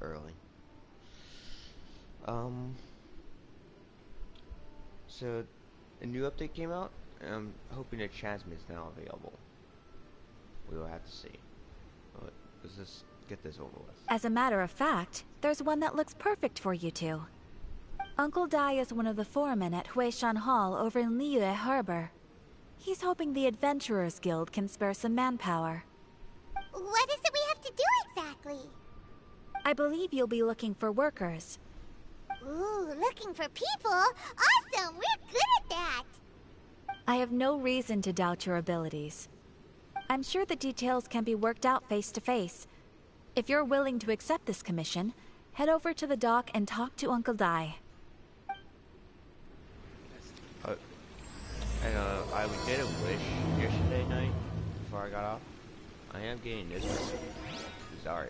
early. Um, so a new update came out, and I'm hoping the transmit is now available. We will have to see. But let's just get this over with. As a matter of fact, there's one that looks perfect for you two. Uncle Dai is one of the foremen at Huishan Hall over in Liyue Harbor. He's hoping the Adventurers Guild can spare some manpower. What is it we have to do exactly? I believe you'll be looking for workers. Ooh, looking for people? Awesome! We're good at that! I have no reason to doubt your abilities. I'm sure the details can be worked out face to face. If you're willing to accept this commission, head over to the dock and talk to Uncle Dai. I did a wish yesterday night before I got off. I am getting this one. Sorry.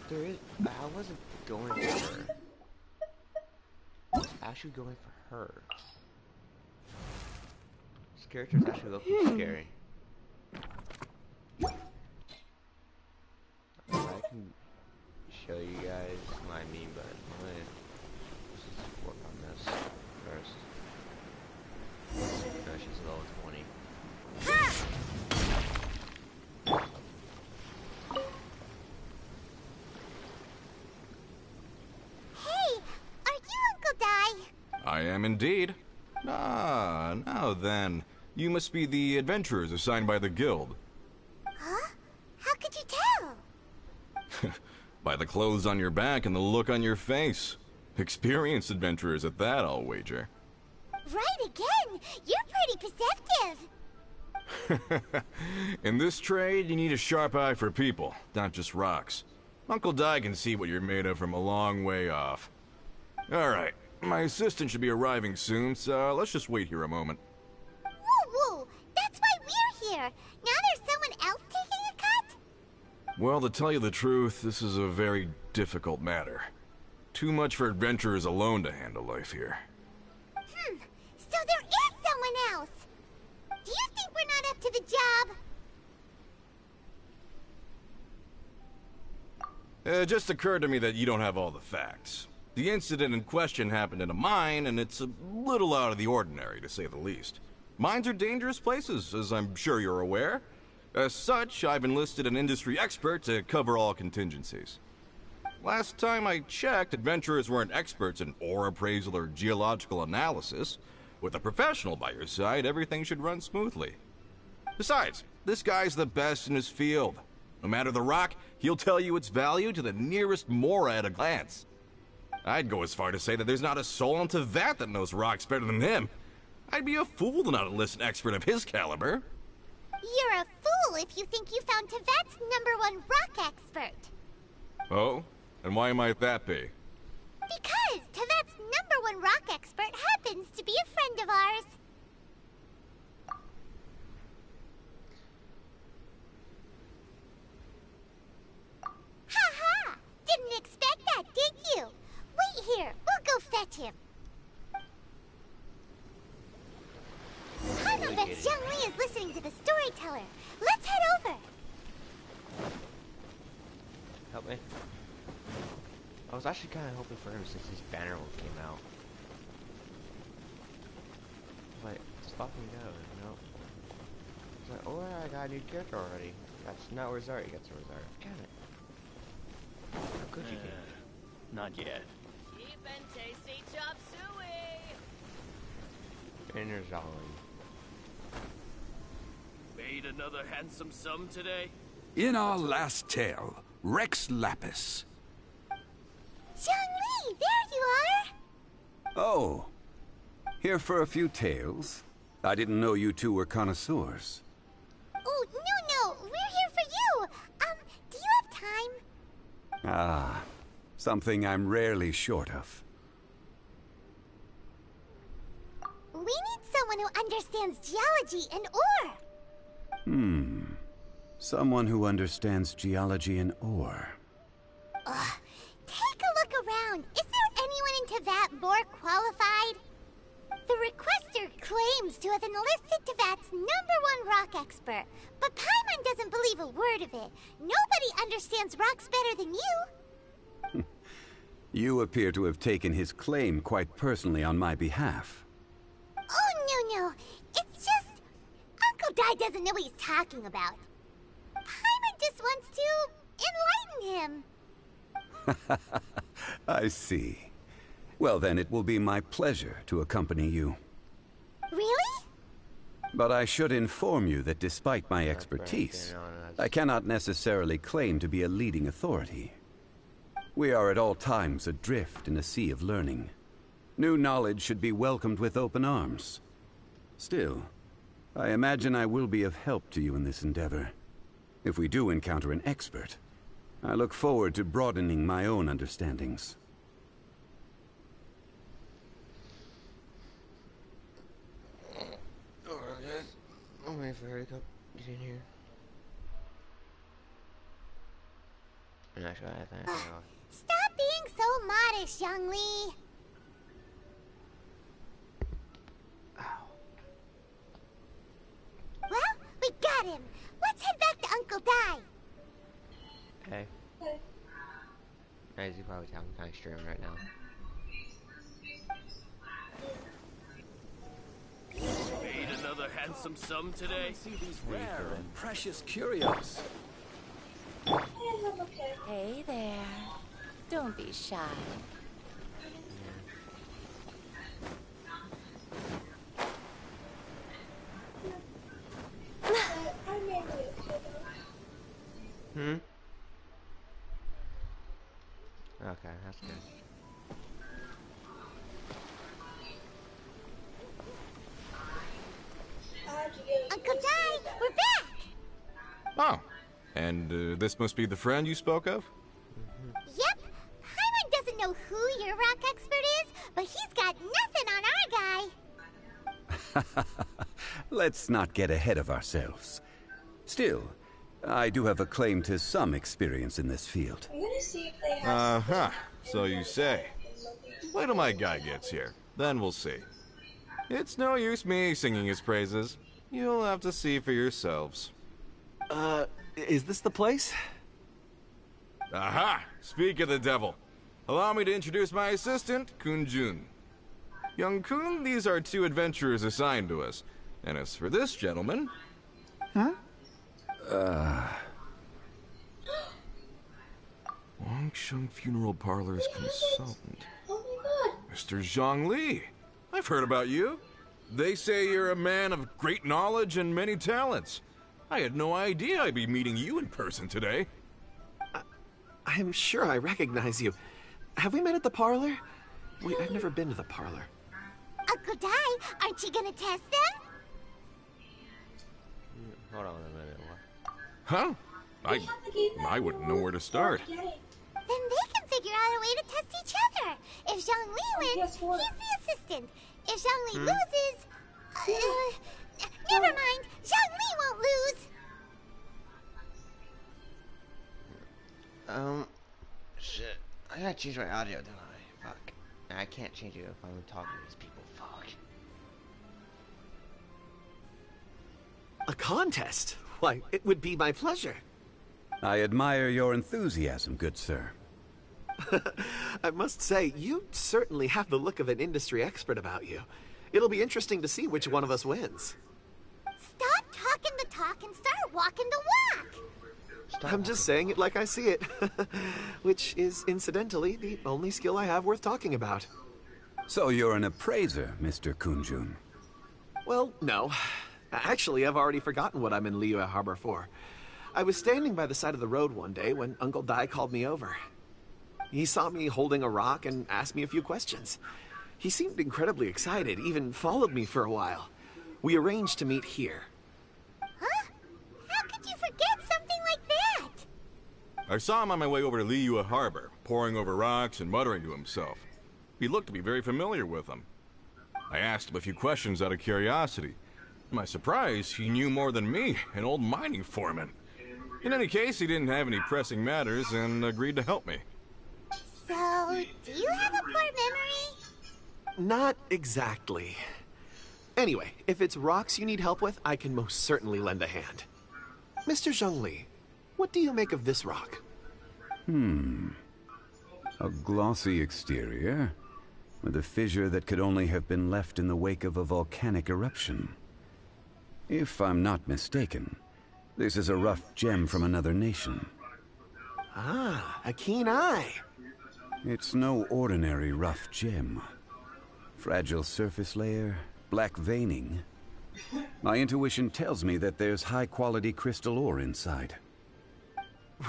There is. I wasn't going for her. I was actually going for her. This character is actually looking scary. I can show you guys what I mean, but let's just work on this first. No, she's level 20. Hey, are you Uncle Dai? I am indeed. Ah, now then. You must be the adventurers assigned by the guild. Huh? How could you tell? By the clothes on your back and the look on your face. Experienced adventurers at that, I'll wager. Right again! You're pretty perceptive! In this trade, you need a sharp eye for people, not just rocks. Uncle Dai can see what you're made of from a long way off. Alright, my assistant should be arriving soon, so let's just wait here a moment. Woo woo! That's why we're here! Now there's someone else taking a cut? Well, to tell you the truth, this is a very difficult matter. Too much for adventurers alone to handle life here. So there is someone else! Do you think we're not up to the job? It just occurred to me that you don't have all the facts. The incident in question happened in a mine, and it's a little out of the ordinary, to say the least. Mines are dangerous places, as I'm sure you're aware. As such, I've enlisted an industry expert to cover all contingencies. Last time I checked, adventurers weren't experts in ore appraisal or geological analysis. With a professional by your side, everything should run smoothly. Besides, this guy's the best in his field. No matter the rock, he'll tell you its value to the nearest mora at a glance. I'd go as far to say that there's not a soul on Tevat that knows rocks better than him. I'd be a fool to not enlist an expert of his caliber. You're a fool if you think you found Tevat's #1 rock expert. Oh? And why might that be? Because Tevat's #1 rock expert happens to be a friend of ours. Ha ha! Didn't expect that, did you? Wait here, we'll go fetch him. Hano bets Zhang Li is listening to the storyteller. Let's head over. Help me. I was actually kind of hoping for him since his banner one came out. Like, stop me go, you know? It's like, oh, I got a new character already. That's not Rosario, gets a Rosario. Damn it. How could you get it? Not yet. Cheap and tasty chop suey! And there's Ollie. Made another handsome sum today? In our last tale, Rex Lapis. Zhang Li, there you are! Oh, here for a few tales. I didn't know you two were connoisseurs. Oh, no, we're here for you! Do you have time? Ah, something I'm rarely short of. We need someone who understands geology and ore! Someone who understands geology and ore. Take a look around. Is there anyone in Tevat more qualified? The requester claims to have enlisted Tevat's #1 rock expert, but Paimon doesn't believe a word of it. Nobody understands rocks better than you. You appear to have taken his claim quite personally on my behalf. Oh, no. It's just... Uncle Dai doesn't know what he's talking about. Paimon just wants to enlighten him. I see. Well, then it will be my pleasure to accompany you. Really? But I should inform you that despite my expertise, I cannot necessarily claim to be a leading authority. We are at all times adrift in a sea of learning. New knowledge should be welcomed with open arms. Still, I imagine I will be of help to you in this endeavor. If we do encounter an expert, I look forward to broadening my own understandings. I'm waiting for her to come get in here. And actually, I think Stop being so modest, Young Lee. Well, we got him. Let's head back to Uncle Dai. Hey. As you probably tell, I'm kind of streaming right now. Made another handsome sum today. See these rare and precious curios. Hey there. Don't be shy. Okay, that's good. Uncle Dai, we're back. Oh, and this must be the friend you spoke of? Yep. Paimon doesn't know who your rock expert is, but he's got nothing on our guy. Let's not get ahead of ourselves. Still, I do have a claim to some experience in this field. I'm gonna see if they have. Uh-huh, so you say. Wait till my guy gets here, then we'll see. It's no use me singing his praises. You'll have to see for yourselves. Is this the place? Aha! Speak of the devil. Allow me to introduce my assistant, Kun-jun. Young Kun, these are 2 adventurers assigned to us. And as for this gentleman... Wangsheng Funeral Parlor's consultant. Oh my god. Mr. Zhang Li. I've heard about you. They say you're a man of great knowledge and many talents. I had no idea I'd be meeting you in person today. I'm sure I recognize you. Have we met at the parlor? I've never been to the parlor. Uncle Dai, aren't you gonna test them? Hold on a minute. What? Huh? I wouldn't know where to start. Then they can figure out a way to test each other. If Zhang Li wins, he's the assistant. If Zhang Li loses... never mind. Zhang Li won't lose. Shit. I gotta change my audio, don't I? Fuck. I can't change it if I'm talking to these people. Fuck. A contest? Why, it would be my pleasure. I admire your enthusiasm, good sir. I must say, you certainly have the look of an industry expert about you. It'll be interesting to see which one of us wins. Stop talking the talk and start walking the walk. I'm just saying it like I see it. Which is, incidentally, the only skill I have worth talking about. So you're an appraiser, Mr. Kun-jun. Well, no. Actually, I've already forgotten what I'm in Liyue Harbor for. I was standing by the side of the road one day when Uncle Dai called me over. He saw me holding a rock and asked me a few questions. He seemed incredibly excited, even followed me for a while. We arranged to meet here. Huh? How could you forget something like that? I saw him on my way over to Liyue Harbor, poring over rocks and muttering to himself. He looked to be very familiar with them. I asked him a few questions out of curiosity. To my surprise, he knew more than me, an old mining foreman. In any case, he didn't have any pressing matters and agreed to help me. So, do you have a poor memory? Not exactly. Anyway, if it's rocks you need help with, I can most certainly lend a hand. Mr. Zhongli, what do you make of this rock? A glossy exterior, with a fissure that could only have been left in the wake of a volcanic eruption. If I'm not mistaken, this is a rough gem from another nation. Ah, a keen eye. It's no ordinary rough gem. Fragile surface layer, black veining. My intuition tells me that there's high-quality crystal ore inside.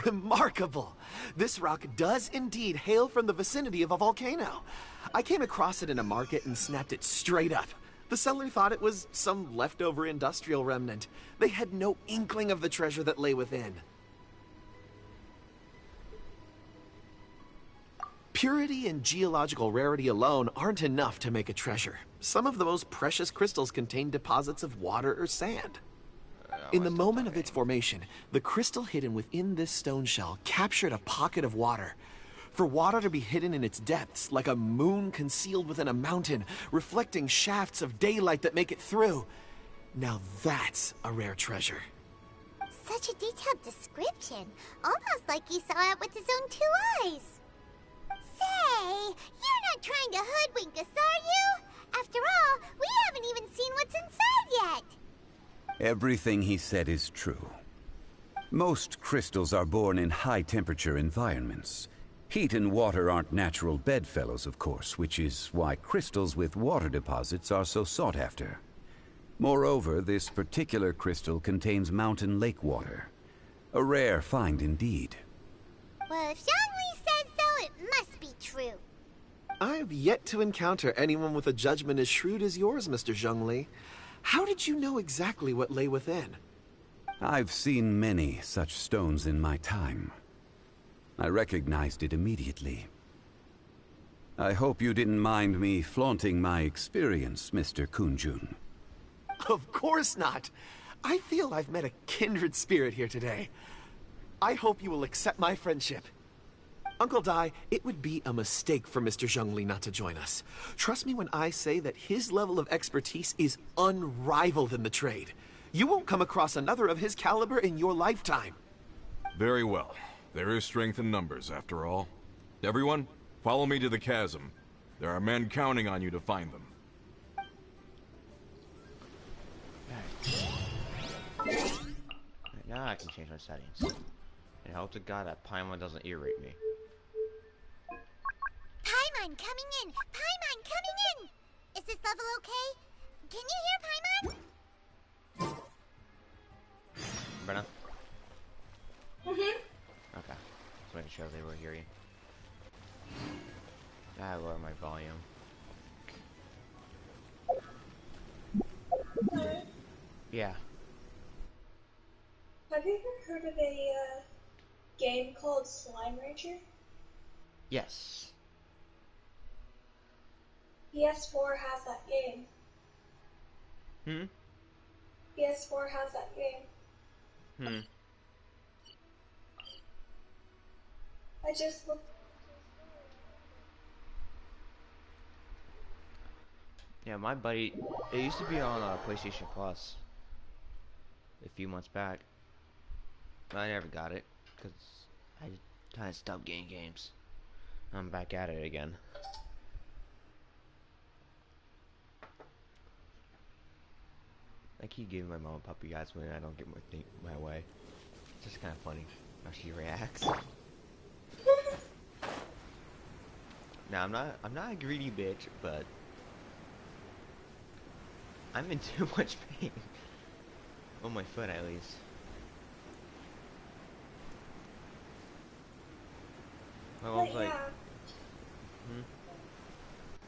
Remarkable! This rock does indeed hail from the vicinity of a volcano. I came across it in a market and snapped it straight up. The seller thought it was some leftover industrial remnant. They had no inkling of the treasure that lay within. Purity and geological rarity alone aren't enough to make a treasure. Some of the most precious crystals contain deposits of water or sand. In the moment of its formation, the crystal hidden within this stone shell captured a pocket of water. For water to be hidden in its depths, like a moon concealed within a mountain, reflecting shafts of daylight that make it through. Now that's a rare treasure. Such a detailed description. Almost like he saw it with his own 2 eyes. Say, you're not trying to hoodwink us, are you? After all, we haven't even seen what's inside yet. Everything he said is true. Most crystals are born in high-temperature environments. Heat and water aren't natural bedfellows, of course, which is why crystals with water deposits are so sought after. Moreover, this particular crystal contains mountain lake water. A rare find indeed. Well, if Zhongli says so, it must be true. I've yet to encounter anyone with a judgment as shrewd as yours, Mr. Zhongli. How did you know exactly what lay within? I've seen many such stones in my time. I recognized it immediately. I hope you didn't mind me flaunting my experience, Mr. Kunjun. Of course not. I feel I've met a kindred spirit here today. I hope you will accept my friendship. Uncle Dai, it would be a mistake for Mr. Zhongli not to join us. Trust me when I say that his level of expertise is unrivaled in the trade. You won't come across another of his caliber in your lifetime. Very well. There is strength in numbers, after all. Everyone, follow me to the chasm. There are men counting on you to find them. Right, now I can change my settings. And hope to God that Paimon doesn't irrite me. Paimon coming in! Paimon coming in! Is this level okay? Can you hear Paimon? Brenna? Mm-hmm. Okay. Just making sure they will hear you. I lower my volume. Yeah. Have you ever heard of a game called Slime Rancher? Yes. PS4 has that game. PS4 has that game. I just looked. Yeah, my buddy, it used to be on PlayStation Plus a few months back, but I never got it because I kind of stopped getting games. I'm back at it again. I keep giving my mom a puppy eyes when I don't get my way. It's just kind of funny how she reacts. Now I'm not a greedy bitch, but I'm in too much pain. On my foot, at least. My mom's like,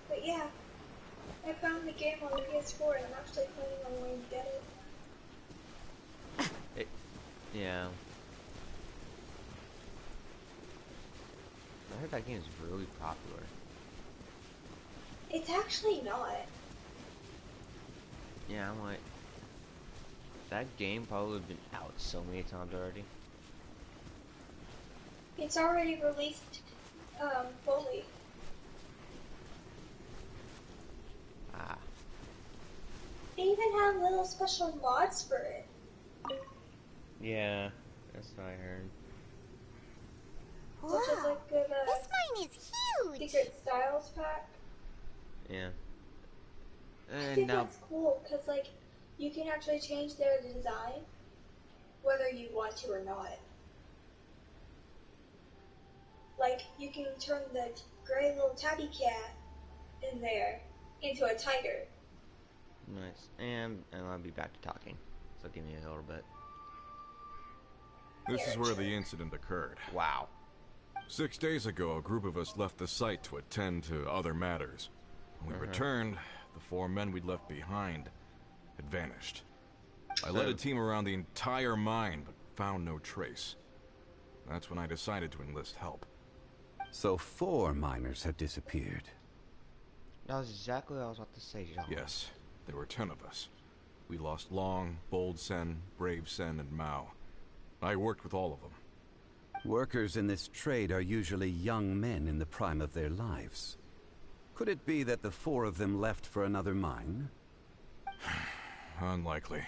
But yeah, I found the game on the PS4 and I'm actually planning on going to get it. Yeah. I heard that game is really popular. It's actually not. Yeah, I'm like, that game probably been out so many times already. It's already released fully. They even have little special mods for it. Yeah, that's what I heard. Such as like Whoa, this mine is huge! Secret Styles pack. Yeah. I And think now, that's cool, because like, you can actually change their design, whether you want to or not. Like, you can turn the gray little tabby cat in there into a tiger. nice. And I'll be back to talking. So give me a little bit. This is where the incident occurred. Wow. 6 days ago, a group of us left the site to attend to other matters. When we returned, the 4 men we'd left behind had vanished. I led a team around the entire mine, but found no trace. That's when I decided to enlist help. So 4 miners have disappeared. That was exactly what I was about to say, John. Yes, there were 10 of us. We lost Long, Bold Sen, Brave Sen, and Mao. I worked with all of them. Workers in this trade are usually young men in the prime of their lives. Could it be that the 4 of them left for another mine? Unlikely.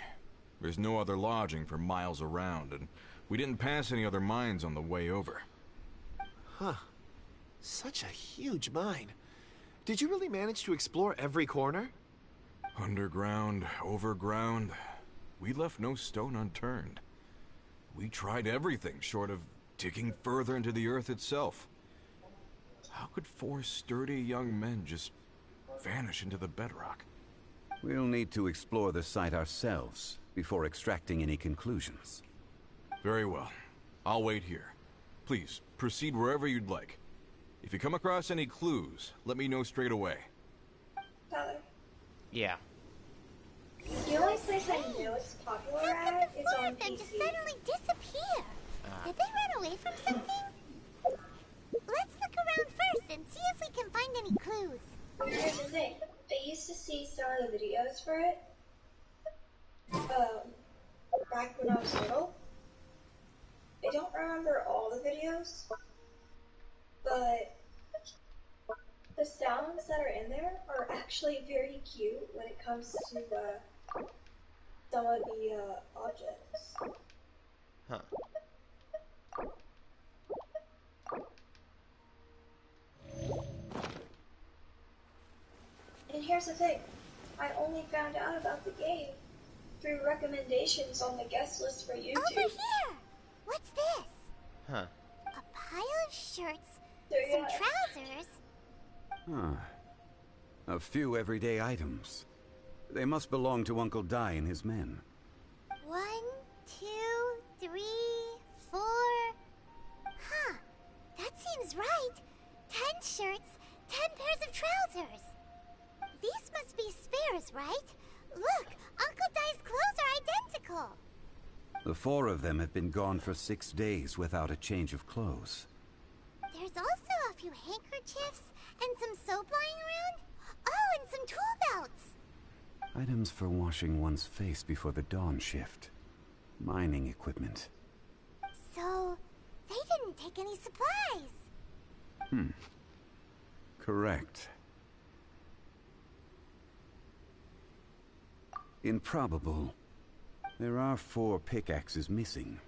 There's no other lodging for miles around, and we didn't pass any other mines on the way over. Huh. Such a huge mine. Did you really manage to explore every corner? Underground, overground, we left no stone unturned. We tried everything short of digging further into the earth itself. How could 4 sturdy young men just vanish into the bedrock? We'll need to explore the site ourselves before extracting any conclusions. Very well. I'll wait here. Please, proceed wherever you'd like. If you come across any clues, let me know straight away. Tyler. Yeah. The only place I know it's popular How at could is the 4 on of them just PC. suddenly disappear? Did they run away from something? Let's look around first and see if we can find any clues. Here's the thing. I used to see some of the videos for it. Back when I was little. I don't remember all the videos, but the sounds that are in there are actually very cute when it comes to some of the objects. Huh. And here's the thing. I only found out about the game through recommendations on the guest list for YouTube. Over here! What's this? Huh. A pile of shirts, There you some go. trousers. Huh. A few everyday items. They must belong to Uncle Dai and his men. 1, 2, 3, 4. Huh. That seems right. 10 shirts, 10 pairs of trousers. These must be spares, right? Look, Uncle Dai's clothes are identical. The 4 of them have been gone for 6 days without a change of clothes. There's also a few handkerchiefs and some soap lying around. Oh, and some tool belts. Items for washing one's face before the dawn shift. Mining equipment. So, they didn't take any supplies. Correct. Improbable. There are 4 pickaxes missing.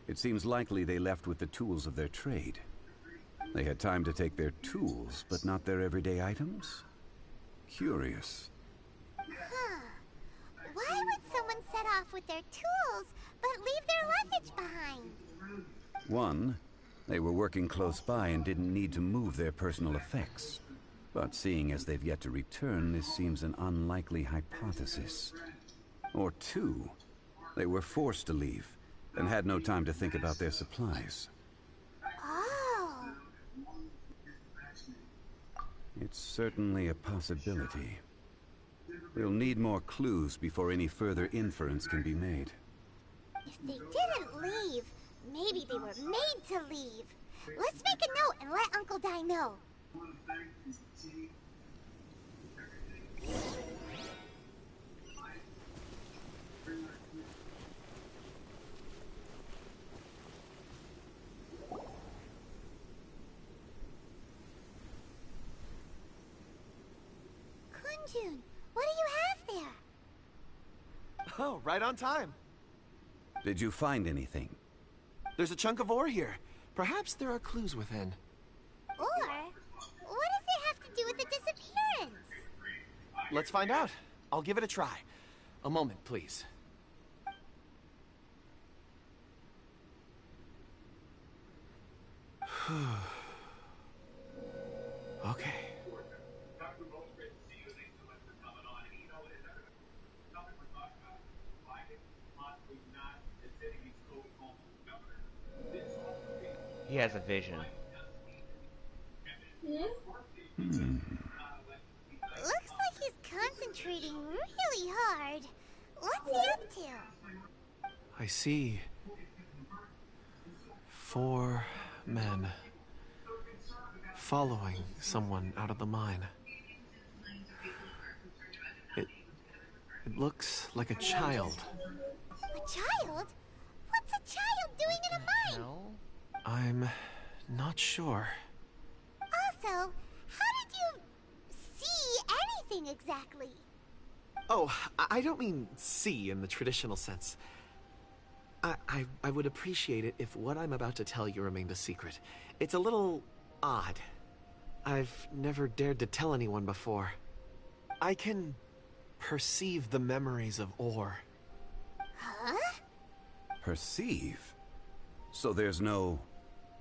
It seems likely they left with the tools of their trade. They had time to take their tools, but not their everyday items? Curious. Huh. Why would someone set off with their tools, but leave their luggage behind? 1, they were working close by and didn't need to move their personal effects. But seeing as they've yet to return, this seems an unlikely hypothesis. Or 2, they were forced to leave and had no time to think about their supplies. Oh. It's certainly a possibility. We'll need more clues before any further inference can be made. If they didn't leave, maybe they were made to leave. Let's make a note and let Uncle Dai know. Kunjun, what do you have there? Oh, right on time. Did you find anything? There's a chunk of ore here. Perhaps there are clues within. Or, what does it have to do with the disappearance? Let's find out. I'll give it a try. A moment, please. Okay. He has a vision. Looks like he's concentrating really hard. What's he up to? I see 4 men following someone out of the mine. It looks like a child. A child? What's a child doing in a mine? No. I'm not sure. Also, how did you see anything exactly? Oh, I don't mean see in the traditional sense. I would appreciate it if what I'm about to tell you remained a secret. It's a little odd. I've never dared to tell anyone before. I can perceive the memories of ore. Huh? Perceive? So there's no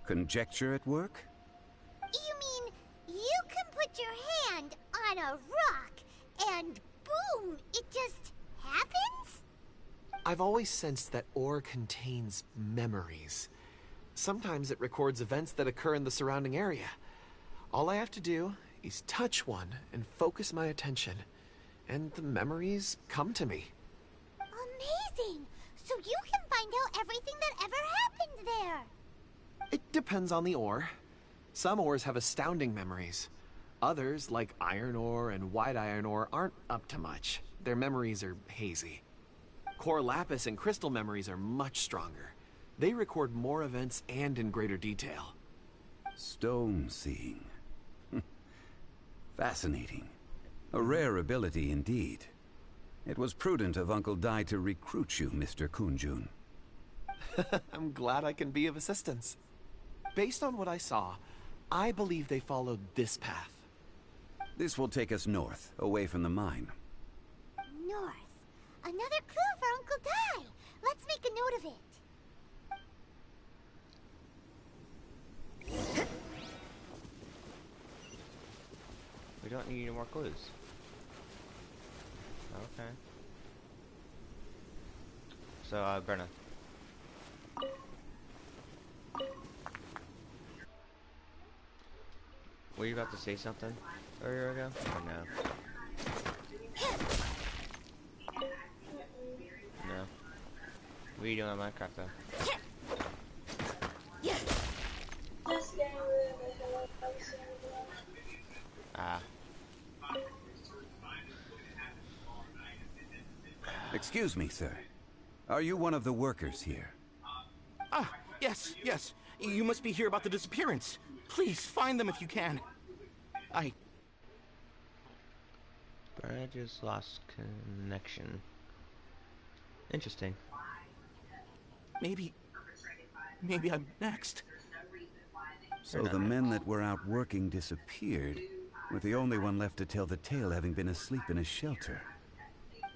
conjecture at work? You mean you can put your hand on a rock and boom, it just happens? I've always sensed that ore contains memories. Sometimes it records events that occur in the surrounding area. All I have to do is touch one and focus my attention, and the memories come to me. Amazing! So you can find out everything that ever happened there. It depends on the ore. Some ores have astounding memories. Others, like iron ore and white iron ore, aren't up to much. Their memories are hazy. Core lapis and crystal memories are much stronger. They record more events and in greater detail. Stone seeing. Fascinating. A rare ability indeed. It was prudent of Uncle Dai to recruit you, Mr. Kunjun. I'm glad I can be of assistance. Based on what I saw, I believe they followed this path. This will take us north, away from the mine. North. Another clue for Uncle Dai. Let's make a note of it. We don't need any more clues. Okay. So, Brenna. Were you about to say something earlier ago? Or no? No. What are you doing on Minecraft though? Just getting rid of the hill I was doing below. Ah. Excuse me, sir. Are you one of the workers here? Ah, yes. You must be here about the disappearance. Please, find them if you can. I just lost connection. Interesting. Maybe I'm next. So the men that were out working disappeared, with the only one left to tell the tale having been asleep in a shelter.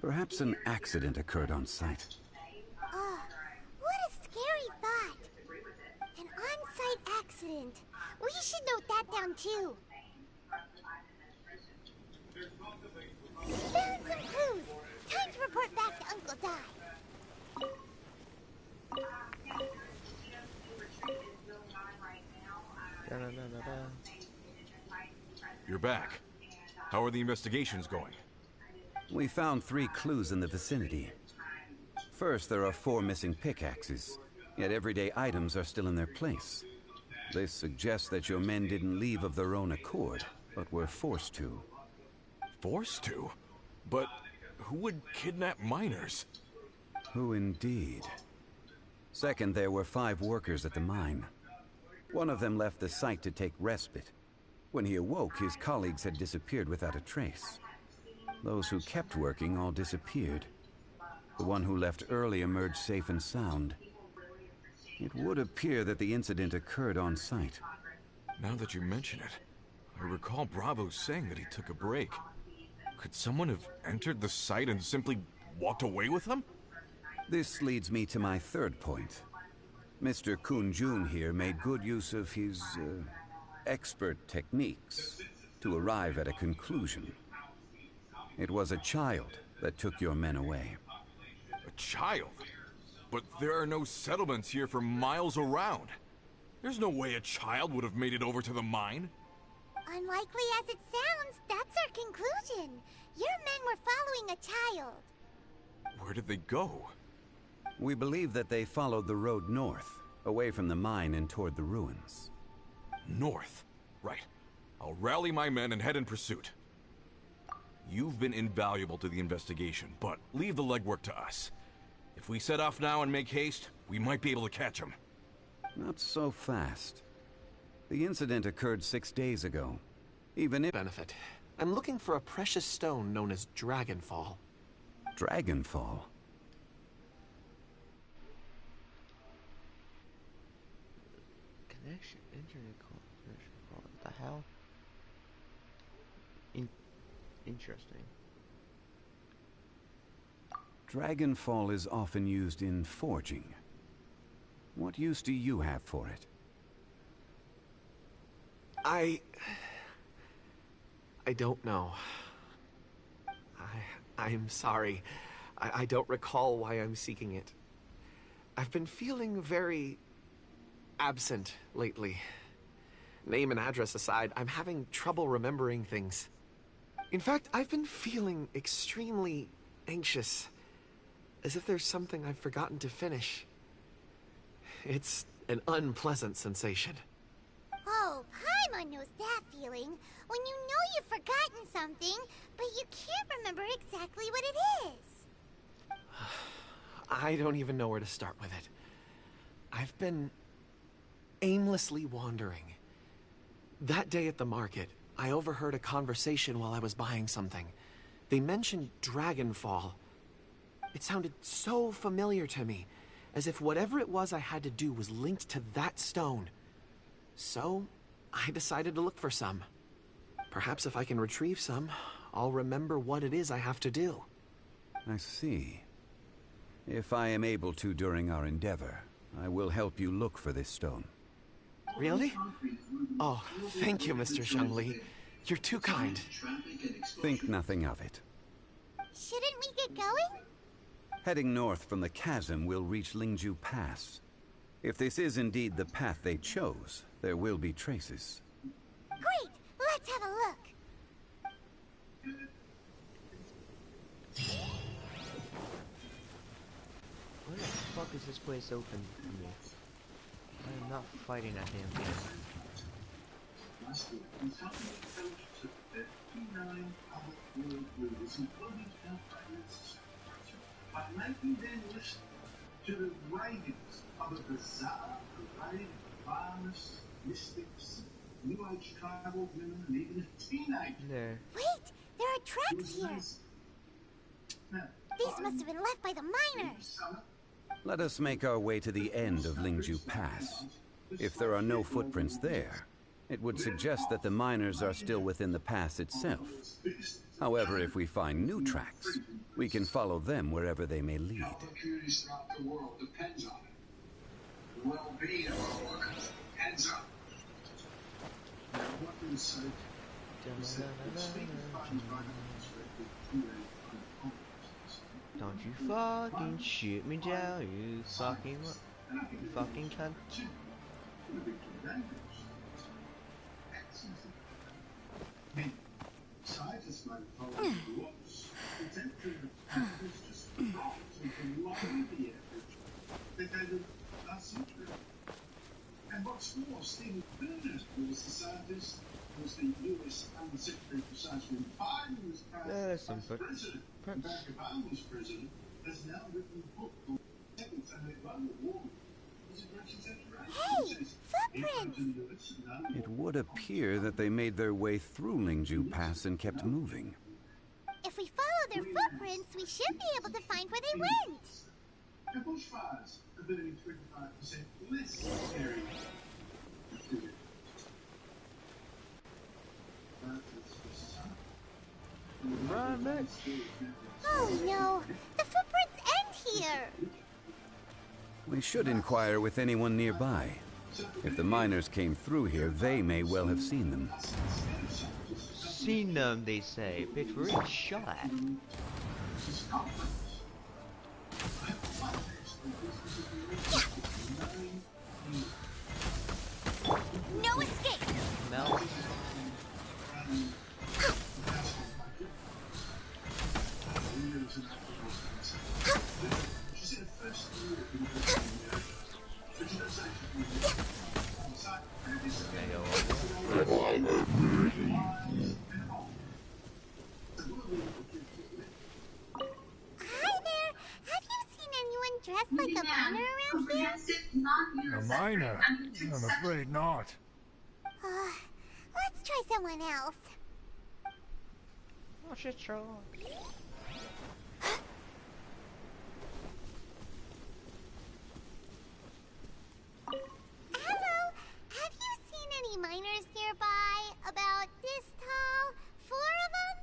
Perhaps an accident occurred on site. Oh, what a scary thought. An on-site accident. We should note that down too. Found some clues. Time to report back to Uncle Dai. You're back. How are the investigations going? We found 3 clues in the vicinity. First, there are 4 missing pickaxes, yet everyday items are still in their place. This suggests that your men didn't leave of their own accord, but were forced to. Forced to? But who would kidnap miners? Who indeed? Second, there were 5 workers at the mine. One of them left the site to take respite. When he awoke, his colleagues had disappeared without a trace. Those who kept working all disappeared. The one who left early emerged safe and sound. It would appear that the incident occurred on site. Now that you mention it, I recall Bravo saying that he took a break. Could someone have entered the site and simply walked away with him? This leads me to my third point. Mr. Kun-jun here made good use of his expert techniques to arrive at a conclusion. It was a child that took your men away. A child? But there are no settlements here for miles around. There's no way a child would have made it over to the mine. Unlikely as it sounds, that's our conclusion. Your men were following a child. Where did they go? We believe that they followed the road north, away from the mine and toward the ruins. North? Right. I'll rally my men and head in pursuit. You've been invaluable to the investigation, but leave the legwork to us. If we set off now and make haste, we might be able to catch them. Not so fast. The incident occurred 6 days ago. Even if... Benefit. I'm looking for a precious stone known as Dragonfall. Dragonfall? Connection, internet connection, what the hell? Interesting. Dragonfall is often used in forging. What use do you have for it? I don't know. I'm sorry. I don't recall why I'm seeking it. I've been feeling very absent lately. Name and address aside, I'm having trouble remembering things. In fact, I've been feeling extremely anxious, as if there's something I've forgotten to finish. It's an unpleasant sensation. Oh, Paimon knows that feeling. When you know you've forgotten something, but you can't remember exactly what it is. I don't even know where to start with it. I've been aimlessly wandering. That day at the market, I overheard a conversation while I was buying something. They mentioned Dragonfall. It sounded so familiar to me, as if whatever it was I had to do was linked to that stone. So, I decided to look for some. Perhaps if I can retrieve some, I'll remember what it is I have to do. I see. If I am able to during our endeavor, I will help you look for this stone. Really? Oh, thank you, Mr. Zhengli. You're too kind. Think nothing of it. Shouldn't we get going? Heading north from the chasm, we'll reach Lingju Pass. If this is indeed the path they chose, there will be traces. Great! Let's have a look. Where the fuck is this place open for me? I am not fighting that damn thing. By making their list to the writings of a bizarre array of farmers, mystics, New Age tribal women, and even a teenager. There. Wait! There are tracks here! These must have been left by the miners! Let us make our way to the end of Lingju Pass. If there are no footprints there, it would suggest that the miners are still within the pass itself. However, if we find new tracks, we can follow them wherever they may lead. Opportunities throughout the world depends on it. The well-being of our workers depends on it. Now, what do you say? Is that speaking of finding Don't you fucking shoot me down, you fucking what? You fucking cunt. Scientists might have followed the rules. The temperature of the is just dropped and below the average. They gave it last century. And what's more, Stephen Berners was the scientist, was the US Undersecretary for Science when Biden was president. And Barack Obama was president, has now written a book called Seconds and the Global Warming. Hey! Footprints! It would appear that they made their way through Lingju Pass and kept moving. If we follow their footprints, we should be able to find where they went. The bushfires have been only 25% less scary. Run, bitch. Oh no, the footprints end here. We should inquire with anyone nearby. If the miners came through here, they may well have seen them. Seen them, they say. Bitch, we're in shot. No escape. Mel. Dressed like a miner around here? A miner? I'm afraid not. Let's try someone else. Oh shit, Sherlock. Hello, have you seen any miners nearby? About this tall? 4 of them?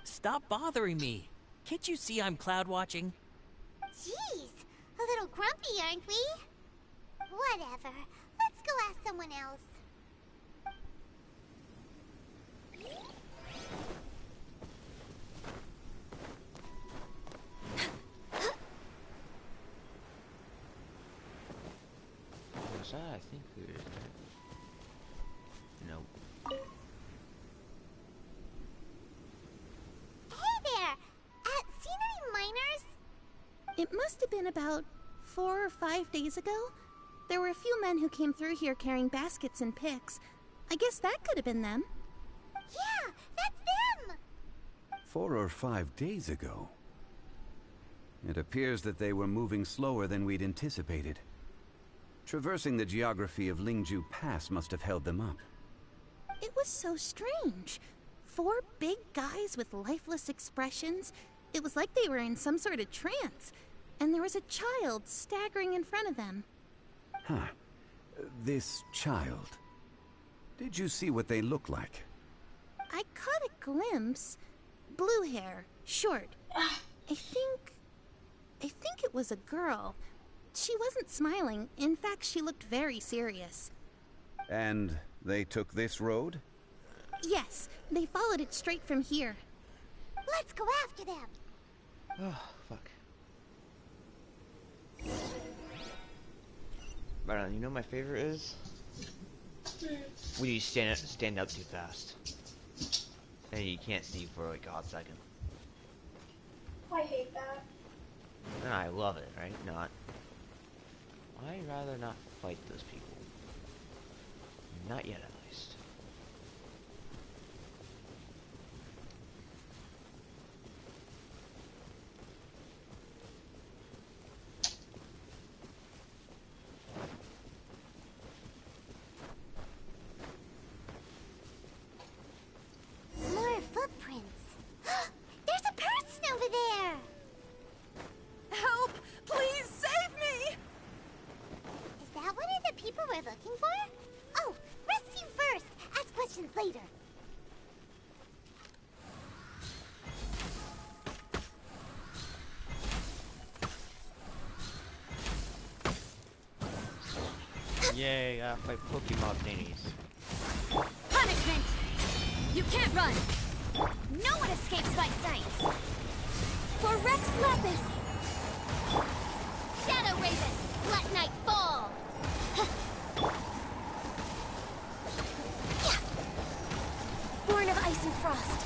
Stop bothering me. Can't you see I'm cloud watching? Jeez, a little grumpy, aren't we? Whatever. Let's go ask someone else. Was that? I think it is. No. Hey there! Seen any miners? It must have been about 4 or 5 days ago. There were a few men who came through here carrying baskets and picks. I guess that could have been them. Yeah, that's them! 4 or 5 days ago. It appears that they were moving slower than we'd anticipated. Traversing the geography of Lingju Pass must have held them up. It was so strange. 4 big guys with lifeless expressions. It was like they were in some sort of trance. And there was a child staggering in front of them. Huh. This child. Did you see what they look like? I caught a glimpse. Blue hair, short. I think it was a girl. She wasn't smiling. In fact, she looked very serious. And they took this road? Yes, they followed it straight from here. Let's go after them. Oh, fuck. But you know what my favorite is? When you stand up too fast. And you can't see for like a hot second. I hate that. And I love it, right? Not. I'd rather not fight those people. Not yet, at least. More footprints. There's a person over there. Help! Please save me! Is that one of the people we're looking for? Oh, rescue first. Ask questions later. Yay, I fight Pokemon thingies. Punishment! You can't run! No one escapes my sight! For Rex Lepus! Shadow Raven! Let night fall! Born of ice and frost!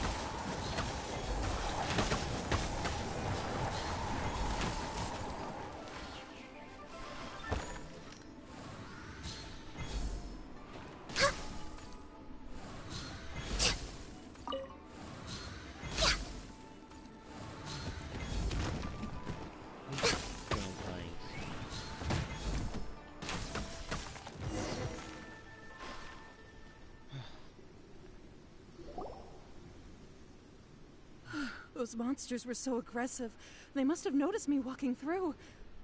Those monsters were so aggressive. They must have noticed me walking through.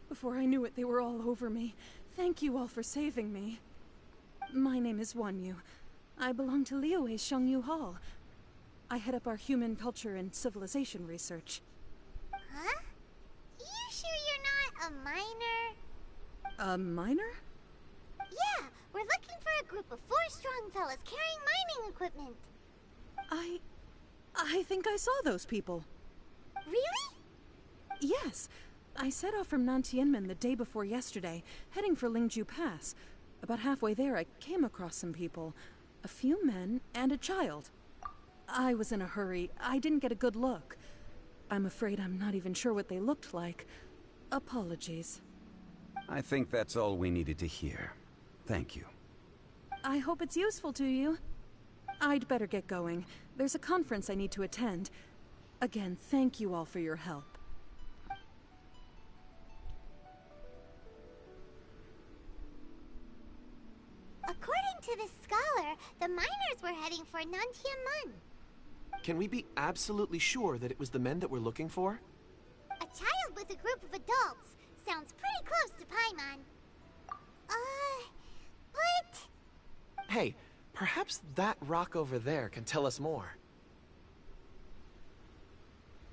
Before I knew it, they were all over me. Thank you all for saving me. My name is Wanyu. I belong to Liyue Shengyu Hall. I head up our human culture and civilization research. Huh? You sure you're not a minor? A minor? Yeah, we're looking for a group of 4 strong fellas carrying mining equipment. I think I saw those people. Really? Yes. I set off from Nantianmen the day before yesterday, heading for Lingju Pass. About halfway there, I came across some people. A few men and a child. I was in a hurry. I didn't get a good look. I'm afraid I'm not even sure what they looked like. Apologies. I think that's all we needed to hear. Thank you. I hope it's useful to you. I'd better get going. There's a conference I need to attend. Again, thank you all for your help. According to the scholar, the miners were heading for Nantianmen. Can we be absolutely sure that it was the men that we're looking for? A child with a group of adults. Sounds pretty close to Paimon. But... Hey, perhaps that rock over there can tell us more.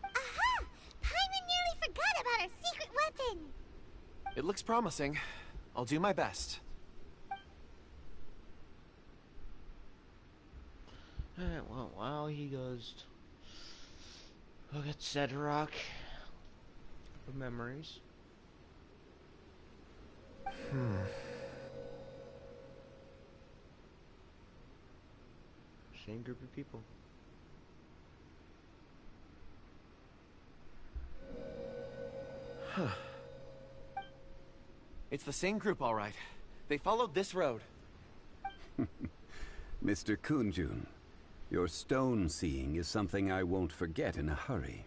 Aha! Paimon nearly forgot about our secret weapon! It looks promising. I'll do my best. Alright, well, while he goes to look at said rock for memories. Same group of people. Huh. It's the same group, all right. They followed this road. Mr. Kunjun, your stone seeing is something I won't forget in a hurry.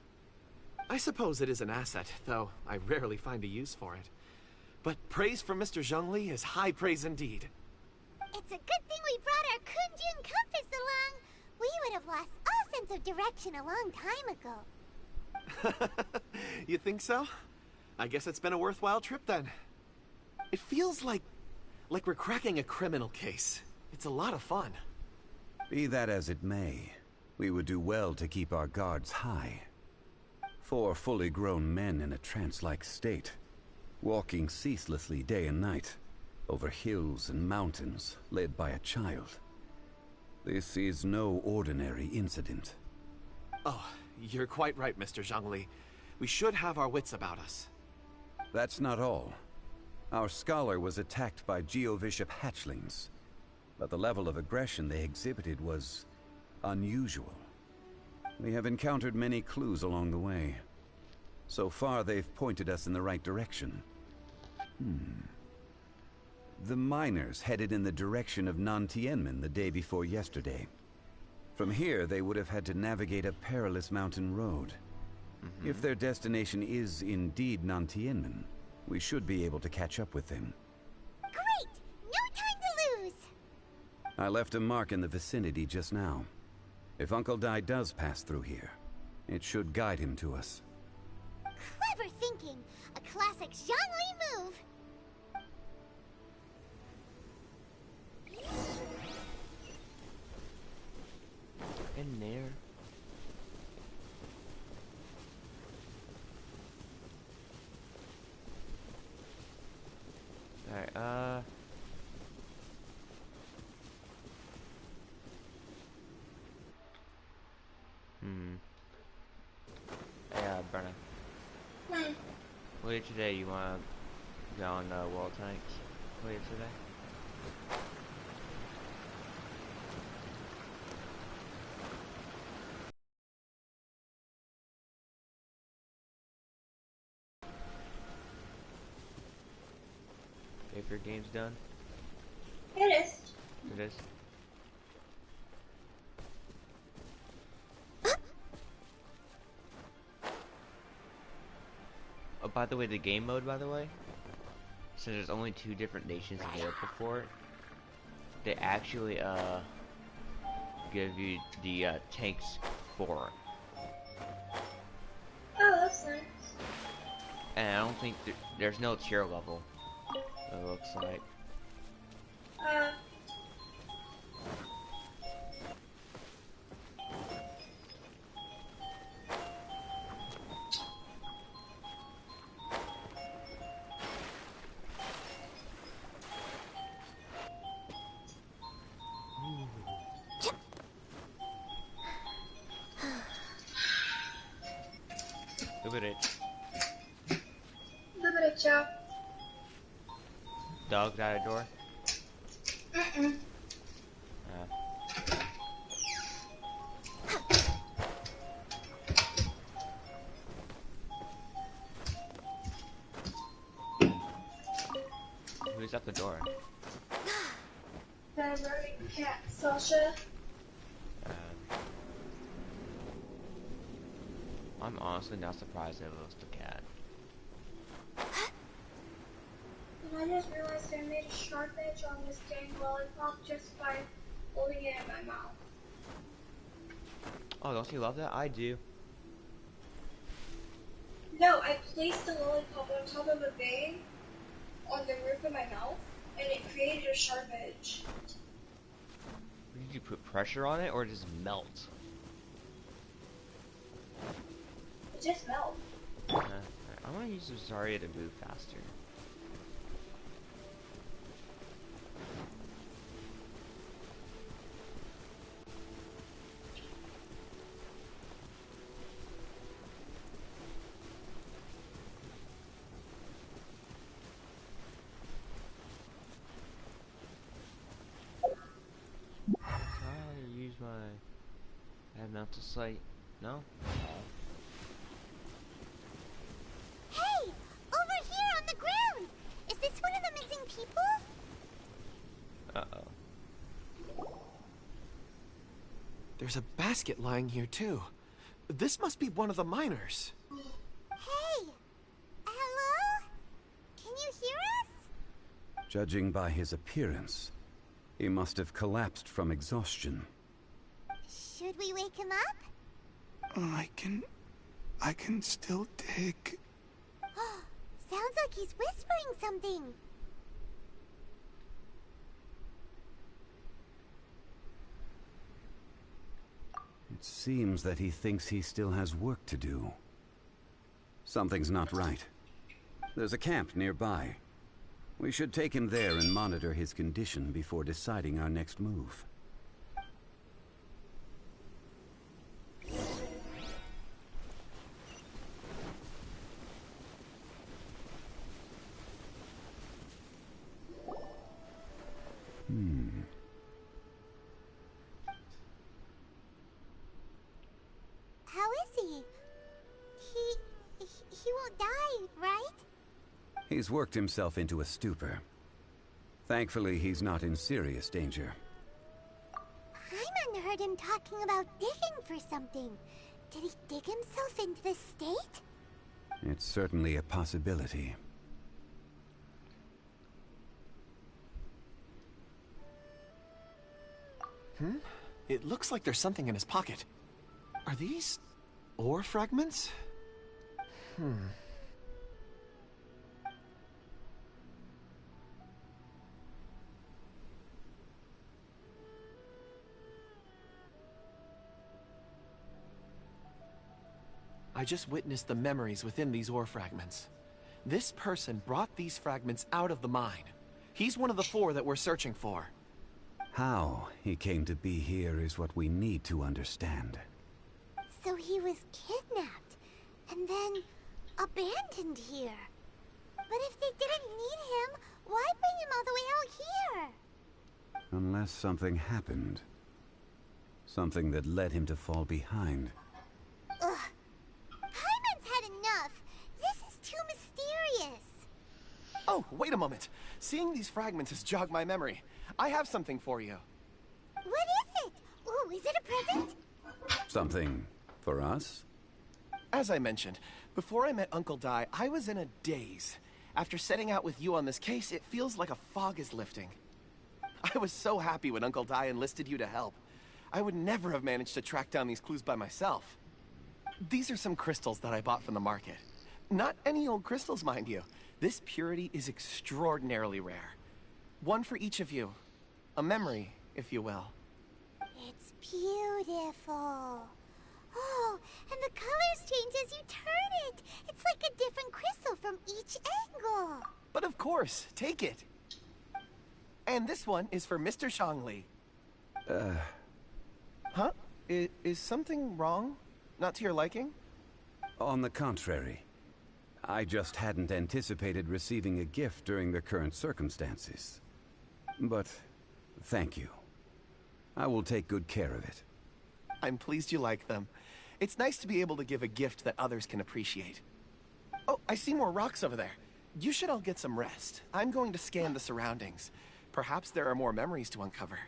I suppose it is an asset, though I rarely find a use for it. But praise from Mr. Zhongli is high praise indeed. It's a good thing we brought our Kunjun compass along. We would have lost all sense of direction a long time ago. You think so? I guess it's been a worthwhile trip then. It feels like we're cracking a criminal case. It's a lot of fun. Be that as it may, we would do well to keep our guards high. 4 fully grown men in a trance-like state, walking ceaselessly day and night, over hills and mountains, led by a child. This is no ordinary incident. Oh, you're quite right, Mr. Zhongli. We should have our wits about us. That's not all. Our scholar was attacked by Geovishap hatchlings, but the level of aggression they exhibited was unusual. We have encountered many clues along the way. So far, they've pointed us in the right direction. The miners headed in the direction of Nantianmen the day before yesterday. From here, they would have had to navigate a perilous mountain road. If their destination is indeed Nantianmen, we should be able to catch up with them. Great! No time to lose! I left a mark in the vicinity just now. If Uncle Dai does pass through here, it should guide him to us. Clever thinking! A classic Zhongli move! In there. Alright, Yeah, Brenna. Later today, you wanna go on World Tanks? Later today? If your game's done? It is. It is? Oh, by the way, the game mode, by the way, since there's only 2 different nations available for it, they actually, give you the, tanks for it. sense. And I don't think there's no tier level. It looks like. Look at it. Look at it, Joe. Dog's out of door. Mm-mm. Who's at the door? That rodent cat, Sasha. I'm honestly not surprised that it was the cat. And I just realized I made a sharp edge on this dang lollipop just by holding it in my mouth. Oh, don't you love that? I do. No, I placed the lollipop on top of a vein on the roof of my mouth, and it created a sharp edge. Did you put pressure on it, or just melt? It just melted. I'm gonna use the Zarya to move faster. Use my mental sight. No? Hey! Over here on the ground! Is this one of the missing people? Uh-oh. There's a basket lying here, too. This must be one of the miners. Hey! Hello? Can you hear us? Judging by his appearance, he must have collapsed from exhaustion. Should we wake him up? I can still dig. Sounds like he's whispering something. It seems that he thinks he still has work to do. Something's not right. There's a camp nearby. We should take him there and monitor his condition before deciding our next move. How is he? He won't die, right? He's worked himself into a stupor. Thankfully, he's not in serious danger. Hyman heard him talking about digging for something. Did he dig himself into this state? It's certainly a possibility. It looks like there's something in his pocket. Are these ore fragments? I just witnessed the memories within these ore fragments. This person brought these fragments out of the mine. He's one of the 4 that we're searching for. How he came to be here is what we need to understand. So he was kidnapped, and then abandoned here. But if they didn't need him, why bring him all the way out here? Unless something happened. Something that led him to fall behind. Ugh. Hyman's had enough. This is too mysterious. Oh, wait a moment. Seeing these fragments has jogged my memory. I have something for you. What is it? Ooh, is it a present? Something for us? As I mentioned, before I met Uncle Dai, I was in a daze. After setting out with you on this case, it feels like a fog is lifting. I was so happy when Uncle Dai enlisted you to help. I would never have managed to track down these clues by myself. These are some crystals that I bought from the market. Not any old crystals, mind you. This purity is extraordinarily rare. One for each of you. A memory, if you will. It's beautiful. Oh, and the colors change as you turn it. It's like a different crystal from each angle. But of course, take it. And this one is for Mr. Shangli. Huh? Is something wrong? Not to your liking? On the contrary. I just hadn't anticipated receiving a gift during the current circumstances. But thank you. I will take good care of it. I'm pleased you like them. It's nice to be able to give a gift that others can appreciate. Oh, I see more rocks over there. You should all get some rest. I'm going to scan the surroundings. Perhaps there are more memories to uncover.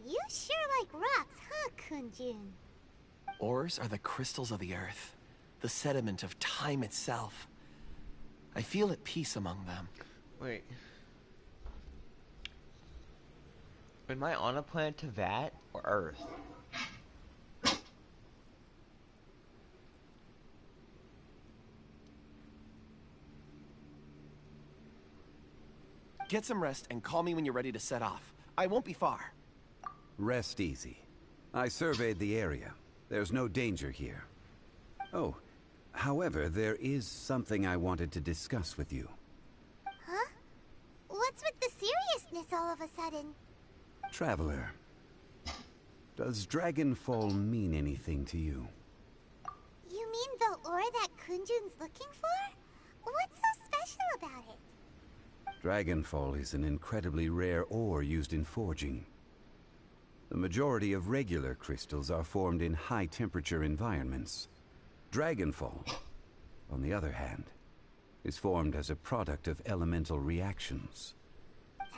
You sure like rocks, huh, Kunjun? Ores are the crystals of the earth, the sediment of time itself. I feel at peace among them. Wait. Am I on a planet Teyvat or Earth? Get some rest and call me when you're ready to set off. I won't be far. Rest easy. I surveyed the area. There's no danger here. Oh, however, there is something I wanted to discuss with you. Huh? What's with the seriousness all of a sudden? Traveler, does Dragonfall mean anything to you? You mean the ore that Kunjun's looking for? What's so special about it? Dragonfall is an incredibly rare ore used in forging. The majority of regular crystals are formed in high-temperature environments. Dragonfall, on the other hand, is formed as a product of elemental reactions.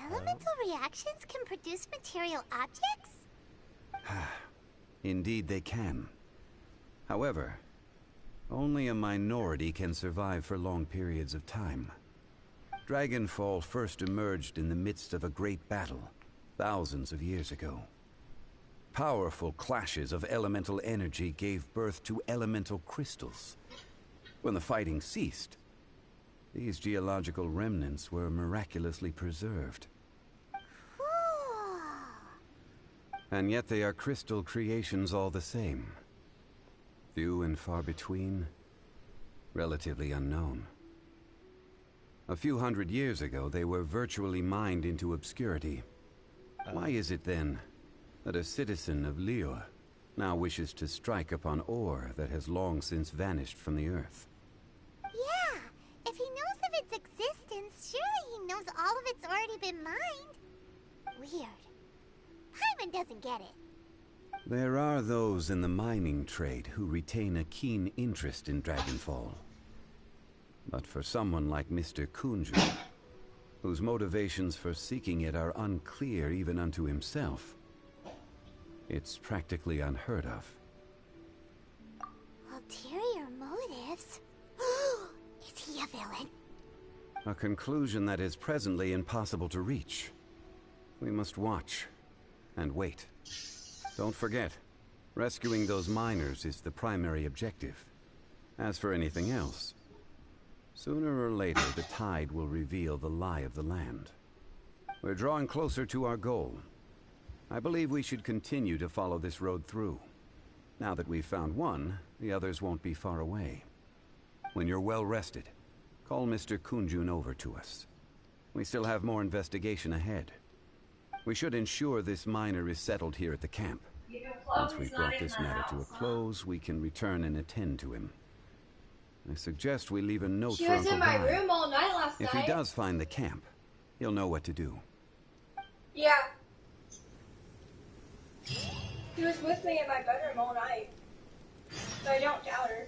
Elemental reactions can produce material objects? Indeed they can. However, only a minority can survive for long periods of time. Dragonfall first emerged in the midst of a great battle, thousands of years ago. Powerful clashes of elemental energy gave birth to elemental crystals. When the fighting ceased, these geological remnants were miraculously preserved. And yet they are crystal creations all the same. Few and far between, relatively unknown. A few hundred years ago, they were virtually mined into obscurity. Why is it then that a citizen of Liyue now wishes to strike upon ore that has long since vanished from the earth? Yeah, if he knows of its existence, surely he knows all of it's already been mined. Weird. Paimon doesn't get it. There are those in the mining trade who retain a keen interest in Dragonfall. But for someone like Mr. Kunjun, whose motivations for seeking it are unclear even unto himself, it's practically unheard of. Ulterior motives? Is he a villain? A conclusion that is presently impossible to reach. We must watch and wait. Don't forget, rescuing those miners is the primary objective. As for anything else, sooner or later the tide will reveal the lie of the land. We're drawing closer to our goal. I believe we should continue to follow this road through. Now that we've found one, the others won't be far away. When you're well rested, call Mr. Kunjun over to us. We still have more investigation ahead. We should ensure this miner is settled here at the camp. Once we've brought this matter to a close, we can return and attend to him. I suggest we leave a note for Uncle Guy. She was in my room all night last If night. he does find the camp, he'll know what to do. Yeah. She was with me in my bedroom all night. So I don't doubt her.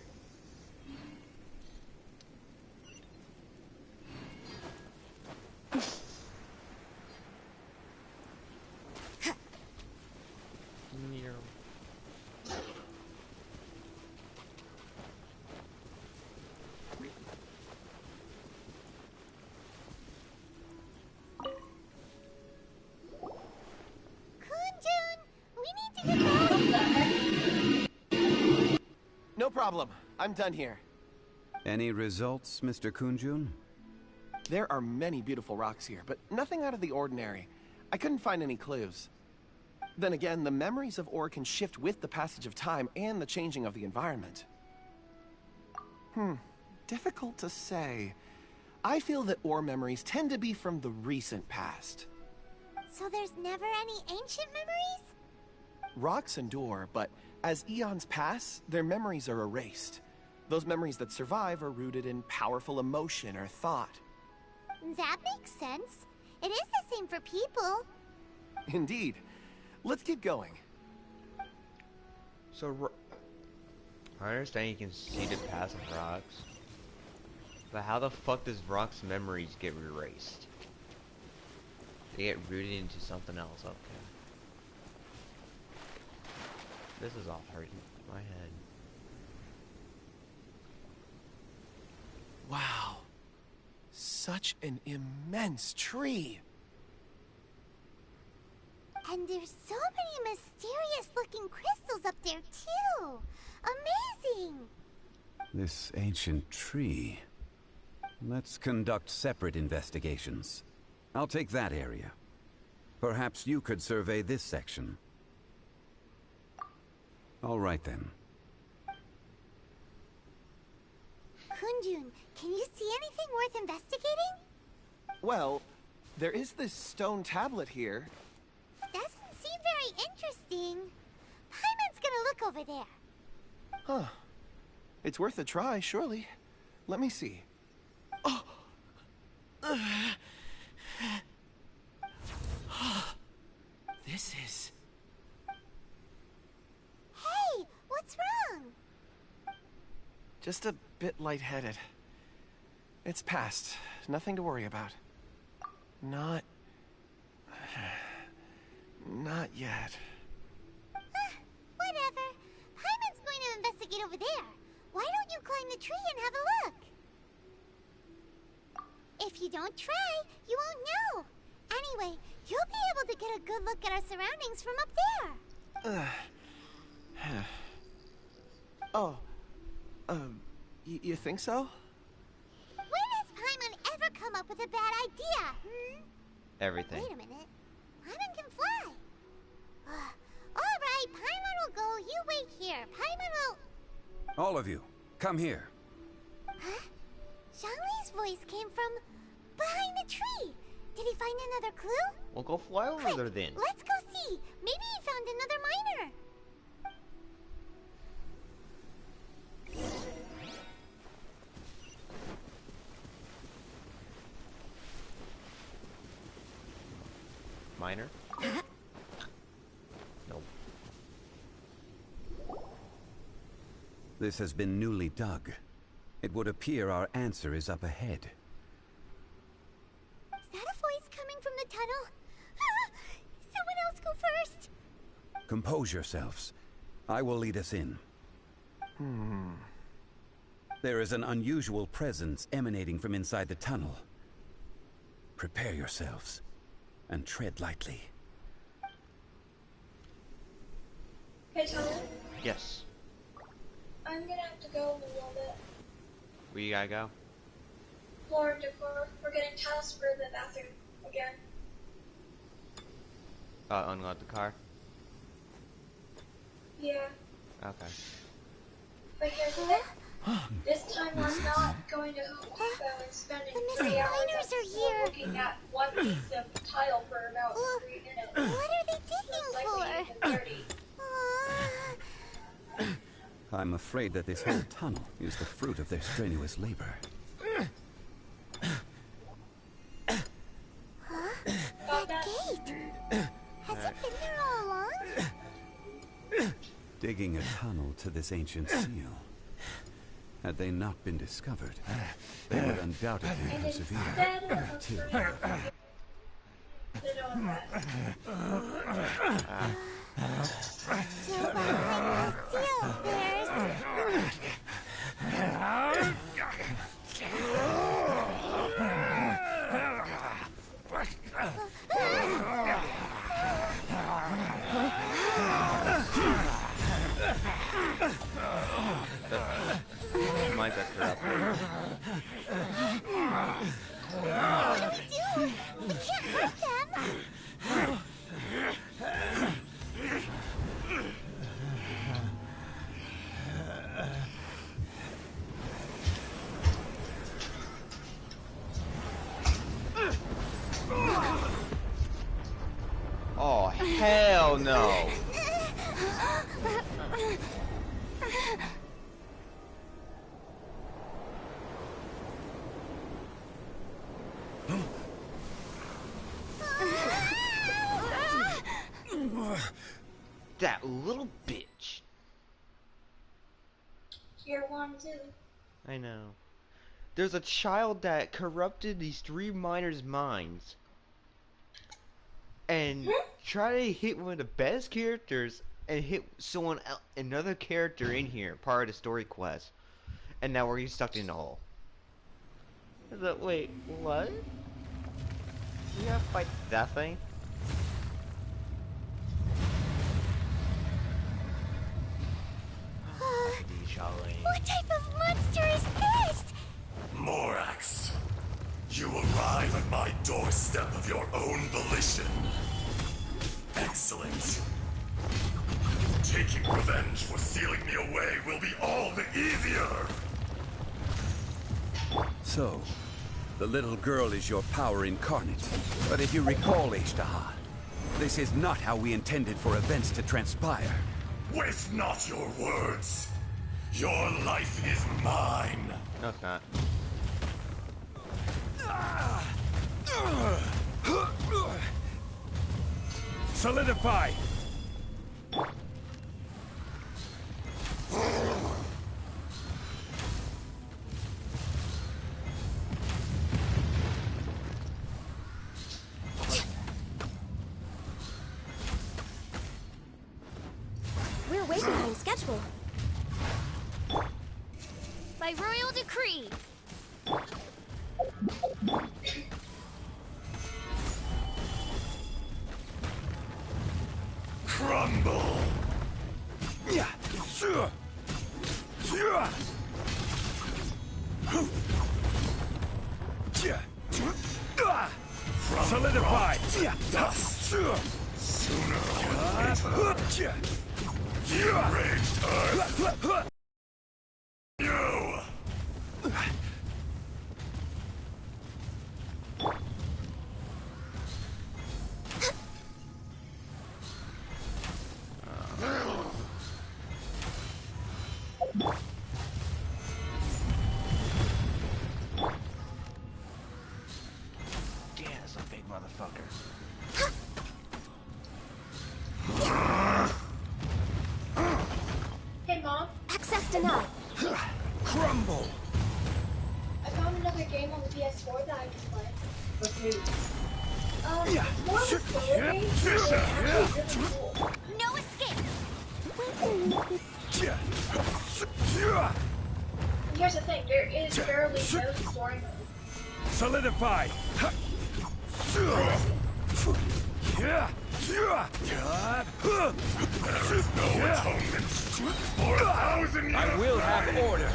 problem. I'm done here. Any results, Mr. Kunjun? There are many beautiful rocks here, but nothing out of the ordinary. I couldn't find any clues. Then again, the memories of ore can shift with the passage of time and the changing of the environment. Difficult to say. I feel that ore memories tend to be from the recent past. So there's never any ancient memories? Rocks endure, but as eons pass, their memories are erased. Those memories that survive are rooted in powerful emotion or thought. That makes sense. It is the same for people. Indeed. Let's keep going. So, I understand you can see the past of rocks, but how the fuck does rocks' memories get erased? They get rooted into something else. Okay. This is all hurting my head. Wow. Such an immense tree. And there's so many mysterious looking crystals up there too. Amazing! This ancient tree. Let's conduct separate investigations. I'll take that area. Perhaps you could survey this section. All right then. Kunjun, can you see anything worth investigating? Well, there is this stone tablet here. Doesn't seem very interesting. Paimon's gonna look over there. Huh. It's worth a try, surely. Let me see. Oh! This is... Hey, what's wrong? just a bit lightheaded. It's past. Nothing to worry about. Not yet. Whatever. Paimon's going to investigate over there. Why don't you climb the tree and have a look? If you don't try, you won't know. Anyway, you'll be able to get a good look at our surroundings from up there. Oh. You think so? When has Paimon ever come up with a bad idea, Everything. Wait a minute. Paimon can fly. Alright, Paimon will go. You wait here. Paimon will... All of you, come here. Huh? Zhongli's voice came from behind the tree. Did he find another clue? We'll go fly over there then. Let's go see. Maybe he found another miner. Miner? Nope. This has been newly dug. It would appear our answer is up ahead. Is that a voice coming from the tunnel? Someone else go first. Compose yourselves. I will lead us in. There is an unusual presence emanating from inside the tunnel. Prepare yourselves and tread lightly. Hey, Tom. Yes. I'm gonna have to go in a little bit. Where you gotta go? Floor decor. We're getting tiles for the bathroom again. Unload the car? Yeah. Okay. But here's the thing. This time I'm not going to Home Depot and spending 3 hours at the floor looking at one piece of tile for about 3 minutes. What are they digging for? Dirty. I'm afraid that this whole tunnel is the fruit of their strenuous labor. That gate. Has it been there all along? Digging a tunnel to this ancient seal. Had they not been discovered, they would undoubtedly persevere until... So behind the seal, Oh, hell no. That little bitch. You're one too. I know. There's a child that corrupted these 3 miners' minds. And try to hit one of the best characters and hit someone else, another character in here, part of the story quest. And now we're stuck in the hole. Wait, what? We gotta fight that thing? What type of monster is this? Morax, you arrive at my doorstep of your own volition. Excellent. Taking revenge for sealing me away will be all the easier. So, the little girl is your power incarnate. But if you recall, Ishtaha, this is not how we intended for events to transpire. Waste not your words. Your life is mine. No, it's not. Solidify! We're way behind schedule. By royal decree. Crumble. Yeah. Sure. Sure. Solidify. Dust. Sure. Sooner or later. The enraged earth. You. Damn, that's a big motherfucker. Hey, Mom. Access denied. Crumble. I found another game on the PS4 that I can play. Okay. More of a solo game. It's actually really cool. No escape. And here's the thing, there is barely no story mode. Solidify. There is no atonement for 1,000 years. I will have order.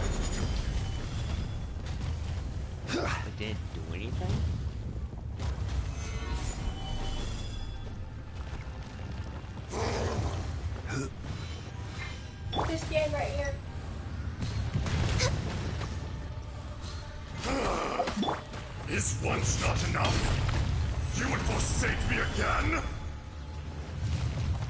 It didn't do anything? This game right here. Is once not enough? You would forsake me again?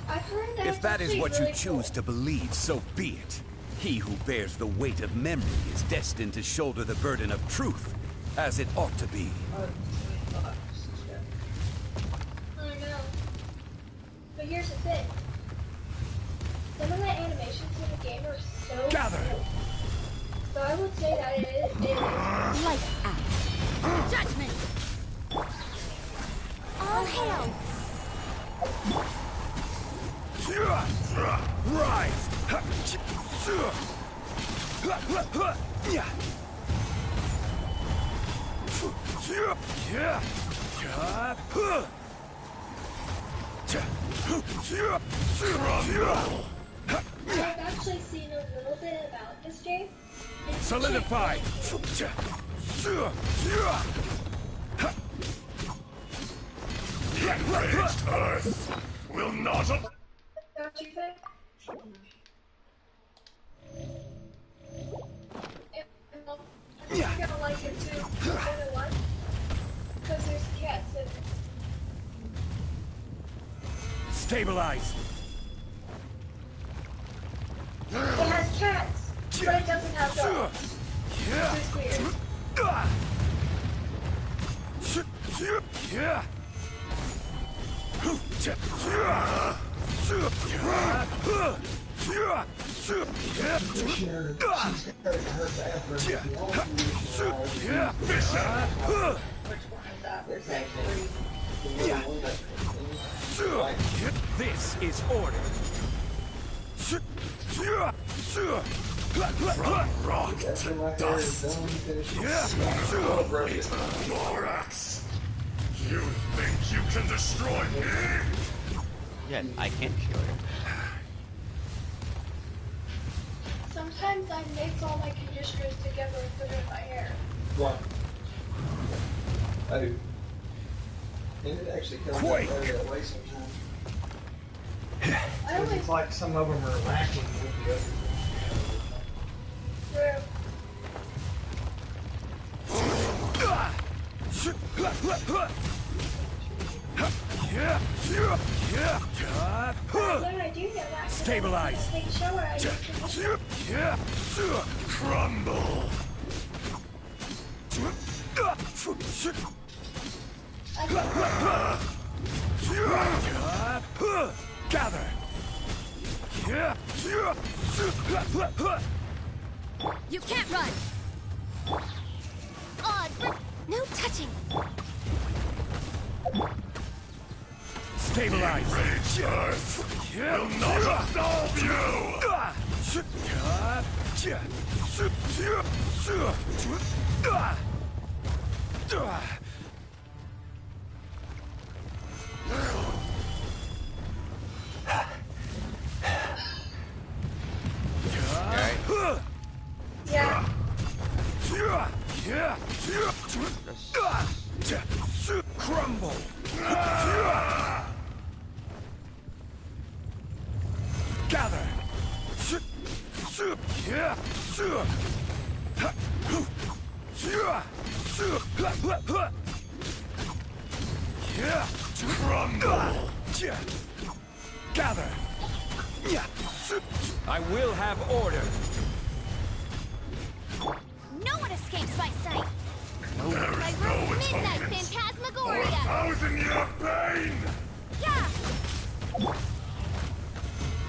I've heard that If that is what you really choose to believe, so be it. He who bears the weight of memory is destined to shoulder the burden of truth, as it ought to be. I know. But here's the thing. Some of the animations in the game are so Gather. cool. So I would say that it is Lights out. Judgment. All hail. Rise. I've actually seen a little bit about this game. Solidify. The enraged earth will not have... Don't you think? I think you're gonna like it too. You know why? Because there's cats in it. Stabilize. It has cats, but it doesn't have dogs. Which is weird. This is order. From rock to dust. Morax, you think you can destroy me? Yes, I can't destroy it. Sometimes I mix all my conditioners together and put it in my hair. What? I do. And it actually comes out better that way sometimes. It's like some of them are lacking with the others. Stabilize. Crumble. Gather. You can't run. No touching. Stabilize. Rage Earth will not absolve Crumble. Gather. Crumble. Gather. I will have order. No one escapes my sight. There I is wrote no Midnight atonement for Phantasmagoria. 1,000-year pain. Yeah.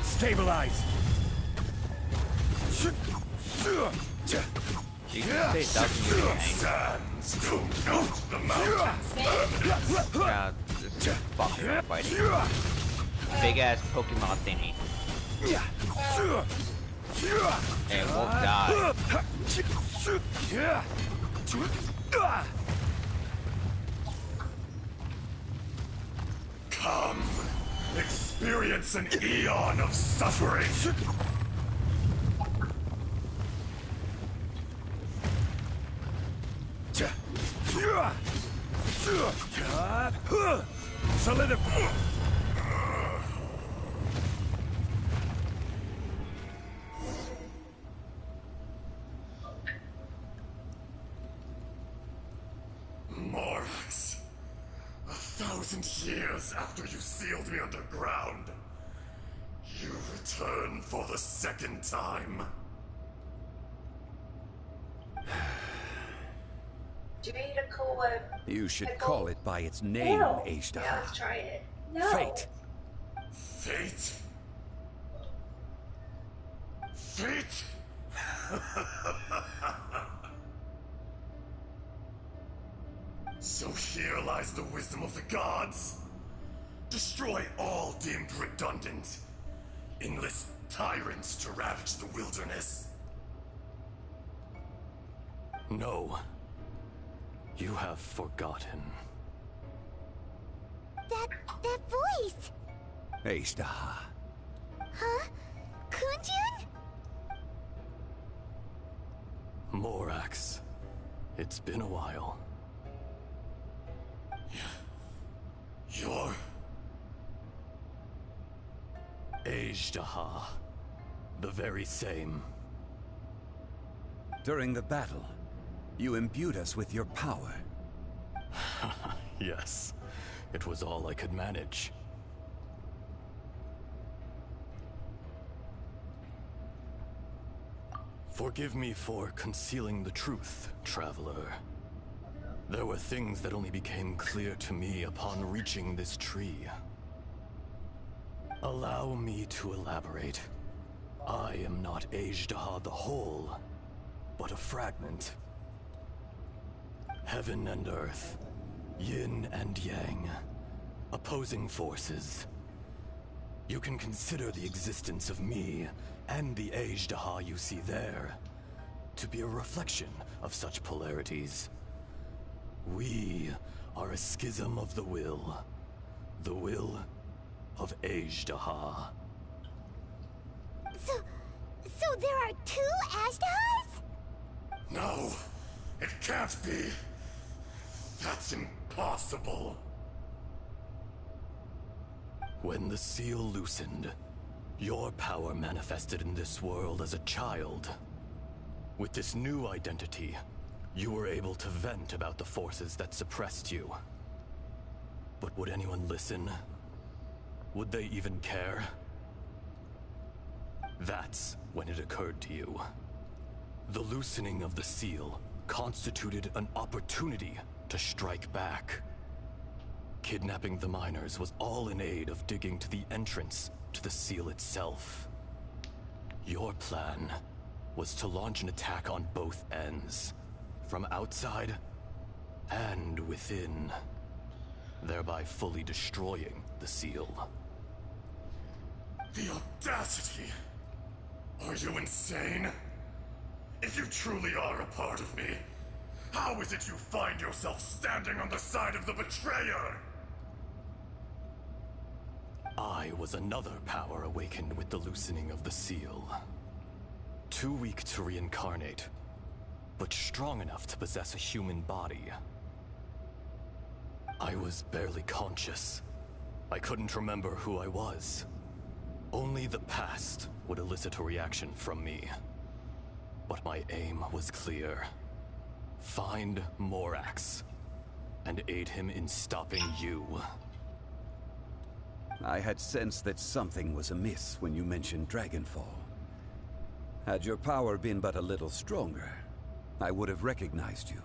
Stabilize. You can say 1,000 years Sands don't melt the mountains. Yeah, this is fucking fighting. Big ass Pokemon thingy. And won't die. Come, experience an eon of suffering. Solidify. Morax, 1,000 years after you sealed me underground, you return for the second time. Do we need a cola? You should call it by its name, No. Ashtar. Yeah, let's try it. No. Fate. Fate? Fate? So here lies the wisdom of the gods. Destroy all deemed redundant. Enlist tyrants to ravage the wilderness. No. You have forgotten. That voice. Ashtar. Huh? Kunjun? Morax. It's been a while. You're... Ajdaha. The very same. During the battle, you imbued us with your power. Yes. It was all I could manage. Forgive me for concealing the truth, traveler. There were things that only became clear to me upon reaching this tree. Allow me to elaborate. I am not Ajdaha the whole, but a fragment. Heaven and earth, yin and yang, opposing forces. You can consider the existence of me and the Ajdaha you see there to be a reflection of such polarities. We are a schism of the will of Ajdaha. So there are two Ajdahas? No, it can't be. That's impossible. When the seal loosened, your power manifested in this world as a child. With this new identity, you were able to vent about the forces that suppressed you. But would anyone listen? Would they even care? That's when it occurred to you. The loosening of the seal constituted an opportunity to strike back. Kidnapping the miners was all in aid of digging to the entrance to the seal itself. Your plan was to launch an attack on both ends, from outside and within, thereby fully destroying the seal. The audacity! Are you insane? If you truly are a part of me, how is it you find yourself standing on the side of the betrayer? I was another power awakened with the loosening of the seal. Too weak to reincarnate, but strong enough to possess a human body. I was barely conscious. I couldn't remember who I was. Only the past would elicit a reaction from me. But my aim was clear. Find Morax, and aid him in stopping you. I had sensed that something was amiss when you mentioned Dragonfall. Had your power been but a little stronger, I would have recognized you.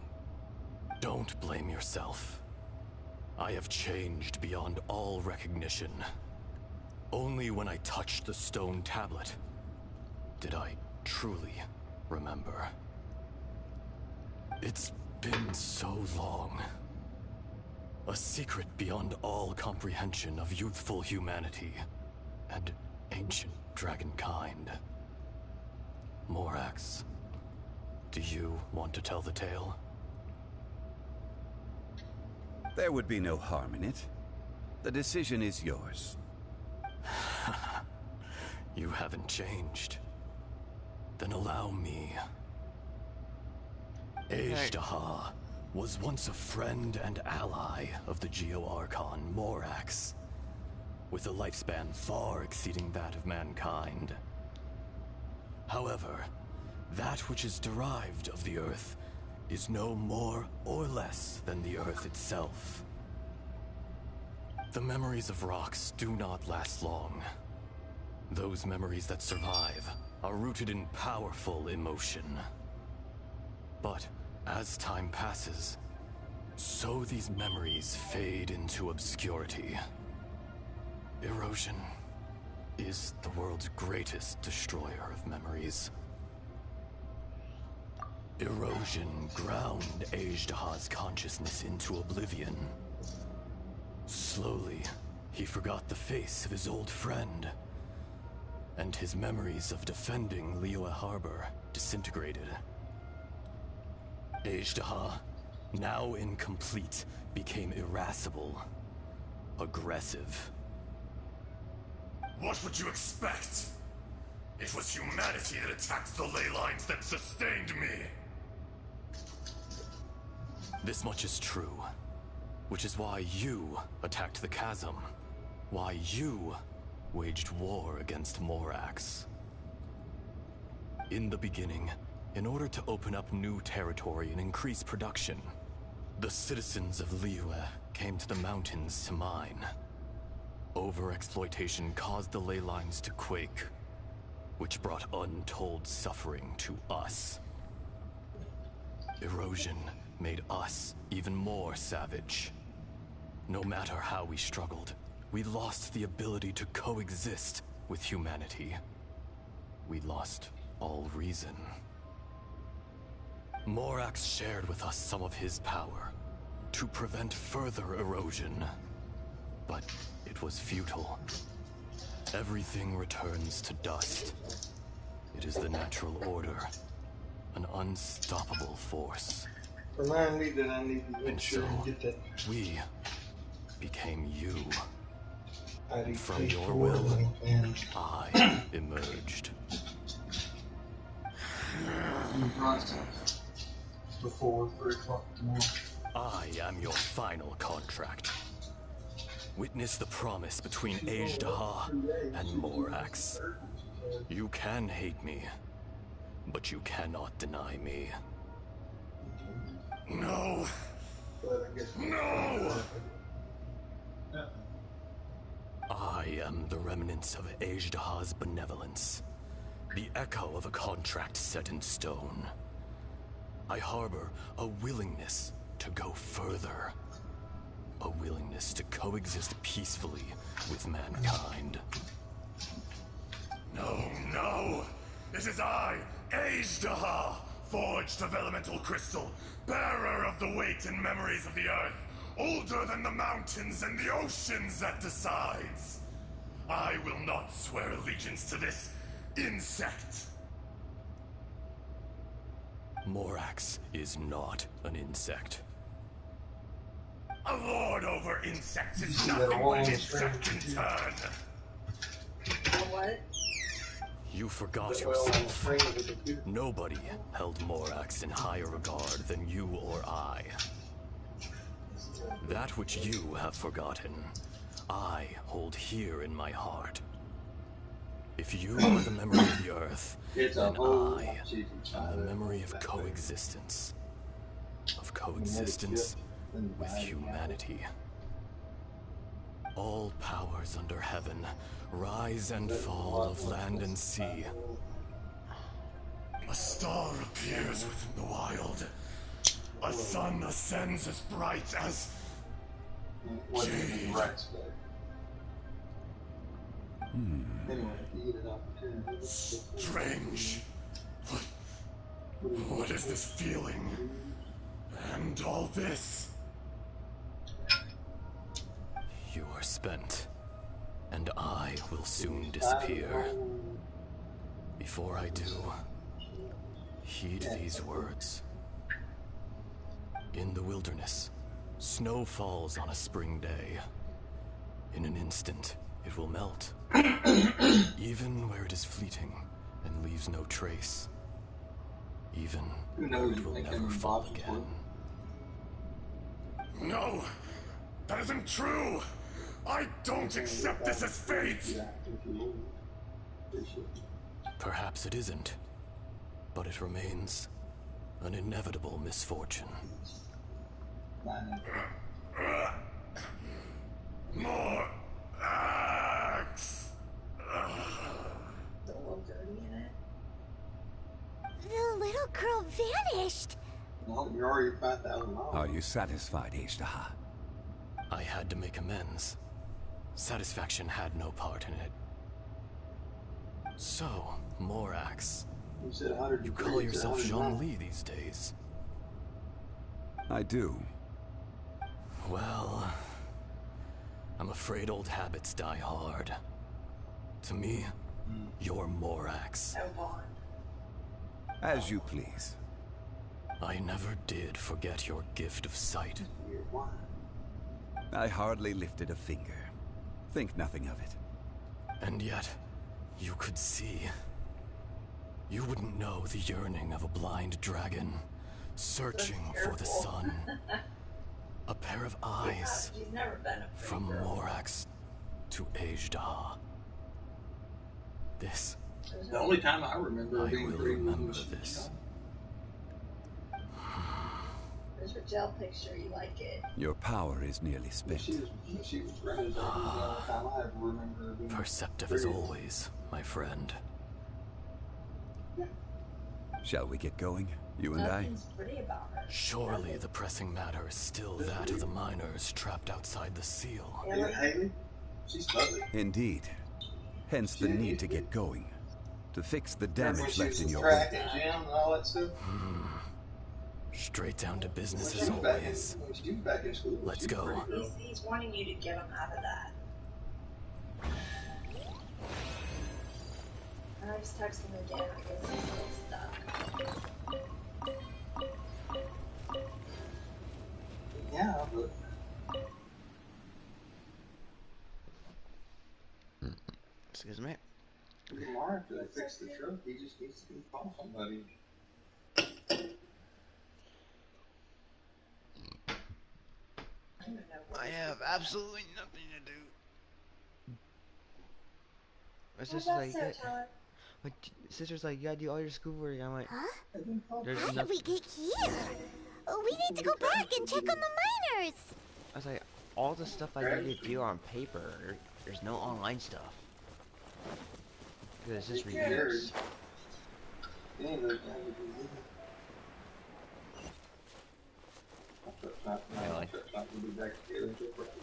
Don't blame yourself. I have changed beyond all recognition. Only when I touched the stone tablet did I truly remember. It's been so long. A secret beyond all comprehension of youthful humanity and ancient dragonkind. Morax, do you want to tell the tale? There would be no harm in it. The decision is yours. You haven't changed. Then allow me. Ajdaha was once a friend and ally of the Geo-Archon Morax, with a lifespan far exceeding that of mankind. However, that which is derived of the Earth is no more or less than the Earth itself. The memories of rocks do not last long. Those memories that survive are rooted in powerful emotion. But as time passes, so these memories fade into obscurity. Erosion is the world's greatest destroyer of memories. Erosion ground Ajdaha's consciousness into oblivion. Slowly, he forgot the face of his old friend, and his memories of defending Liyue Harbor disintegrated. Ajdaha, now incomplete, became irascible, aggressive. What would you expect? It was humanity that attacked the ley lines that sustained me. This much is true, which is why you attacked the chasm, why you waged war against Morax. In the beginning, in order to open up new territory and increase production, the citizens of Liyue came to the mountains to mine. Overexploitation caused the ley lines to quake, which brought untold suffering to us. Erosion made us even more savage. No matter how we struggled, we lost the ability to coexist with humanity. We lost all reason. Morax shared with us some of his power to prevent further erosion. But it was futile. Everything returns to dust. It is the natural order, an unstoppable force. Remind me that I need to make And sure so, and get that. we became you. ID And from your for will, and I emerged. process before 3 o'clock tomorrow. I am your final contract. Witness the promise between Ajdaha and Morax. You can hate me, but you cannot deny me. No! No! I am the remnants of Ajdaha's benevolence, the echo of a contract set in stone. I harbor a willingness to go further. A willingness to coexist peacefully with mankind. No, no! It is I, Ajdaha, forged of elemental crystal, bearer of the weight and memories of the earth, older than the mountains and the oceans that decides. I will not swear allegiance to this insect. Morax is not an insect. A lord over insects is nothing but an insect in turn. What? You forgot yourself. Nobody held Morax in higher regard than you or I. That which you have forgotten, I hold here in my heart. If you are the memory of the earth, then I am the memory of coexistence. Of coexistence with humanity. All powers under heaven, rise and fall of land and sea. A star appears within the wild. A sun ascends as bright as jade. Strange. What is this feeling? And all this? You are spent, and I will soon disappear. Before I do, heed these words. In the wilderness, snow falls on a spring day. In an instant, it will melt, even where it is fleeting and leaves no trace. Even where it will never fall again. No! That isn't true! I don't accept this as fate! Perhaps it isn't, but it remains an inevitable misfortune. More axe! The little dirty in it. The little girl vanished. Well, you're already 5,000 miles. Are you satisfied, Ajdaha? I had to make amends. Satisfaction had no part in it. So, Morax, you call yourself Zhongli these days. I do. Well, I'm afraid old habits die hard. To me, you're Morax. As you please. I never did forget your gift of sight. I hardly lifted a finger. Think nothing of it. And yet, you could see. You wouldn't know the yearning of a blind dragon, searching for the sun. A pair of eyes, from Morax to Ajdaha. This, The only time I remember I being will free remember was this. There's your gel picture, you like it. Your power is nearly spent. She was running. The only time I ever remember her being Perceptive as always, my friend. Shall we get going, you and I? Nothing's pretty about her. Surely the pressing matter is still that of the miners trapped outside the seal. Haley? She's lovely. Indeed. Hence the need to get going. To fix the damage left in your crack wake. and jam and all that stuff. Straight down to business as always. Let's go. He's wanting you to get him out of that. And I just texted him again because he's still stuck. Yeah, but... Excuse me. Tomorrow, after they fix the truck, he just needs to call somebody. I have absolutely nothing to do. My sister's Well, like, that's so Tyler. my sister's like, you gotta do all your schoolwork. I'm like, Huh? there's How did nothing. we get here? Oh, we need to go back and check on the miners. I was like, all the stuff I need to do on paper. There's no online stuff. It's just reviews. Really?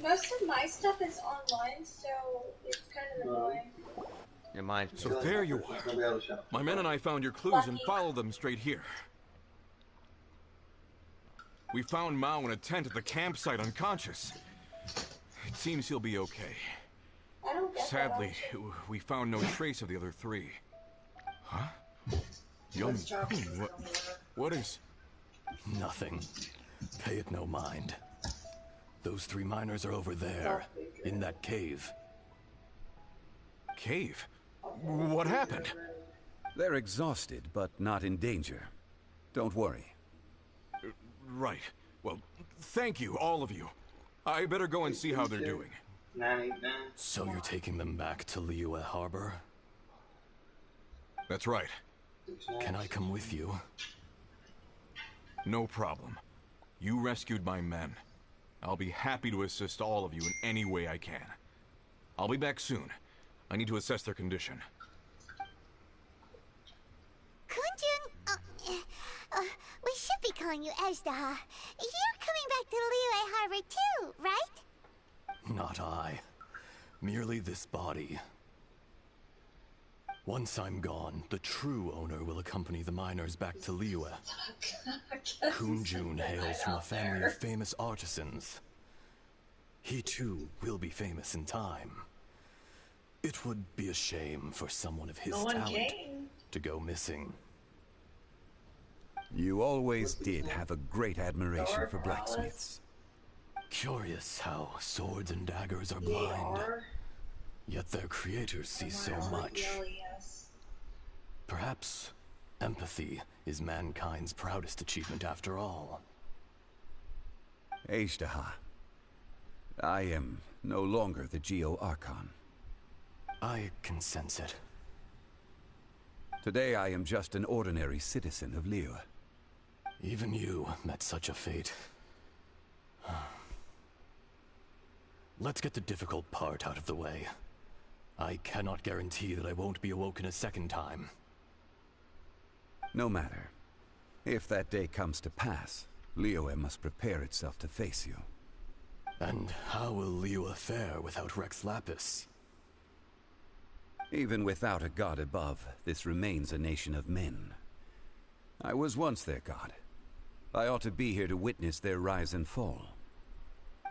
Most of my stuff is online, so it's kind of annoying. Your mind. So there you are. My men and I found your clues and followed them straight here. We found Mao in a tent at the campsite unconscious. It seems he'll be okay. I don't get Sadly, we found no trace of the other three. Huh? Young Kun, what is... Nothing. Pay it no mind. Those three miners are over there, in that cave. Cave? What happened? They're exhausted, but not in danger. Don't worry. Right. Well, thank you, all of you. I better go and see how they're doing. So you're taking them back to Liyue Harbor? That's right. Can I come with you? No problem. You rescued my men. I'll be happy to assist all of you in any way I can. I'll be back soon. I need to assess their condition. Kunjun, we should be calling you Ezdaha. You're coming back to Liyue Harbor too, right? Not I. Merely this body. Once I'm gone, the true owner will accompany the miners back to Liyue. Kunjun hails from a family of famous artisans. He too will be famous in time. It would be a shame for someone of his talent to go missing. You always did have a great admiration for blacksmiths. Curious how swords and daggers are blind, yet their creators see so much. Perhaps empathy is mankind's proudest achievement after all. Ezdaha, I am no longer the Geo-Archon. I can sense it. Today I am just an ordinary citizen of Liyue. Even you met such a fate. Let's get the difficult part out of the way. I cannot guarantee that I won't be awoken a second time. No matter. If that day comes to pass, Liyue must prepare itself to face you. And how will Liyue fare without Rex Lapis? Even without a god above, this remains a nation of men. I was once their god. I ought to be here to witness their rise and fall.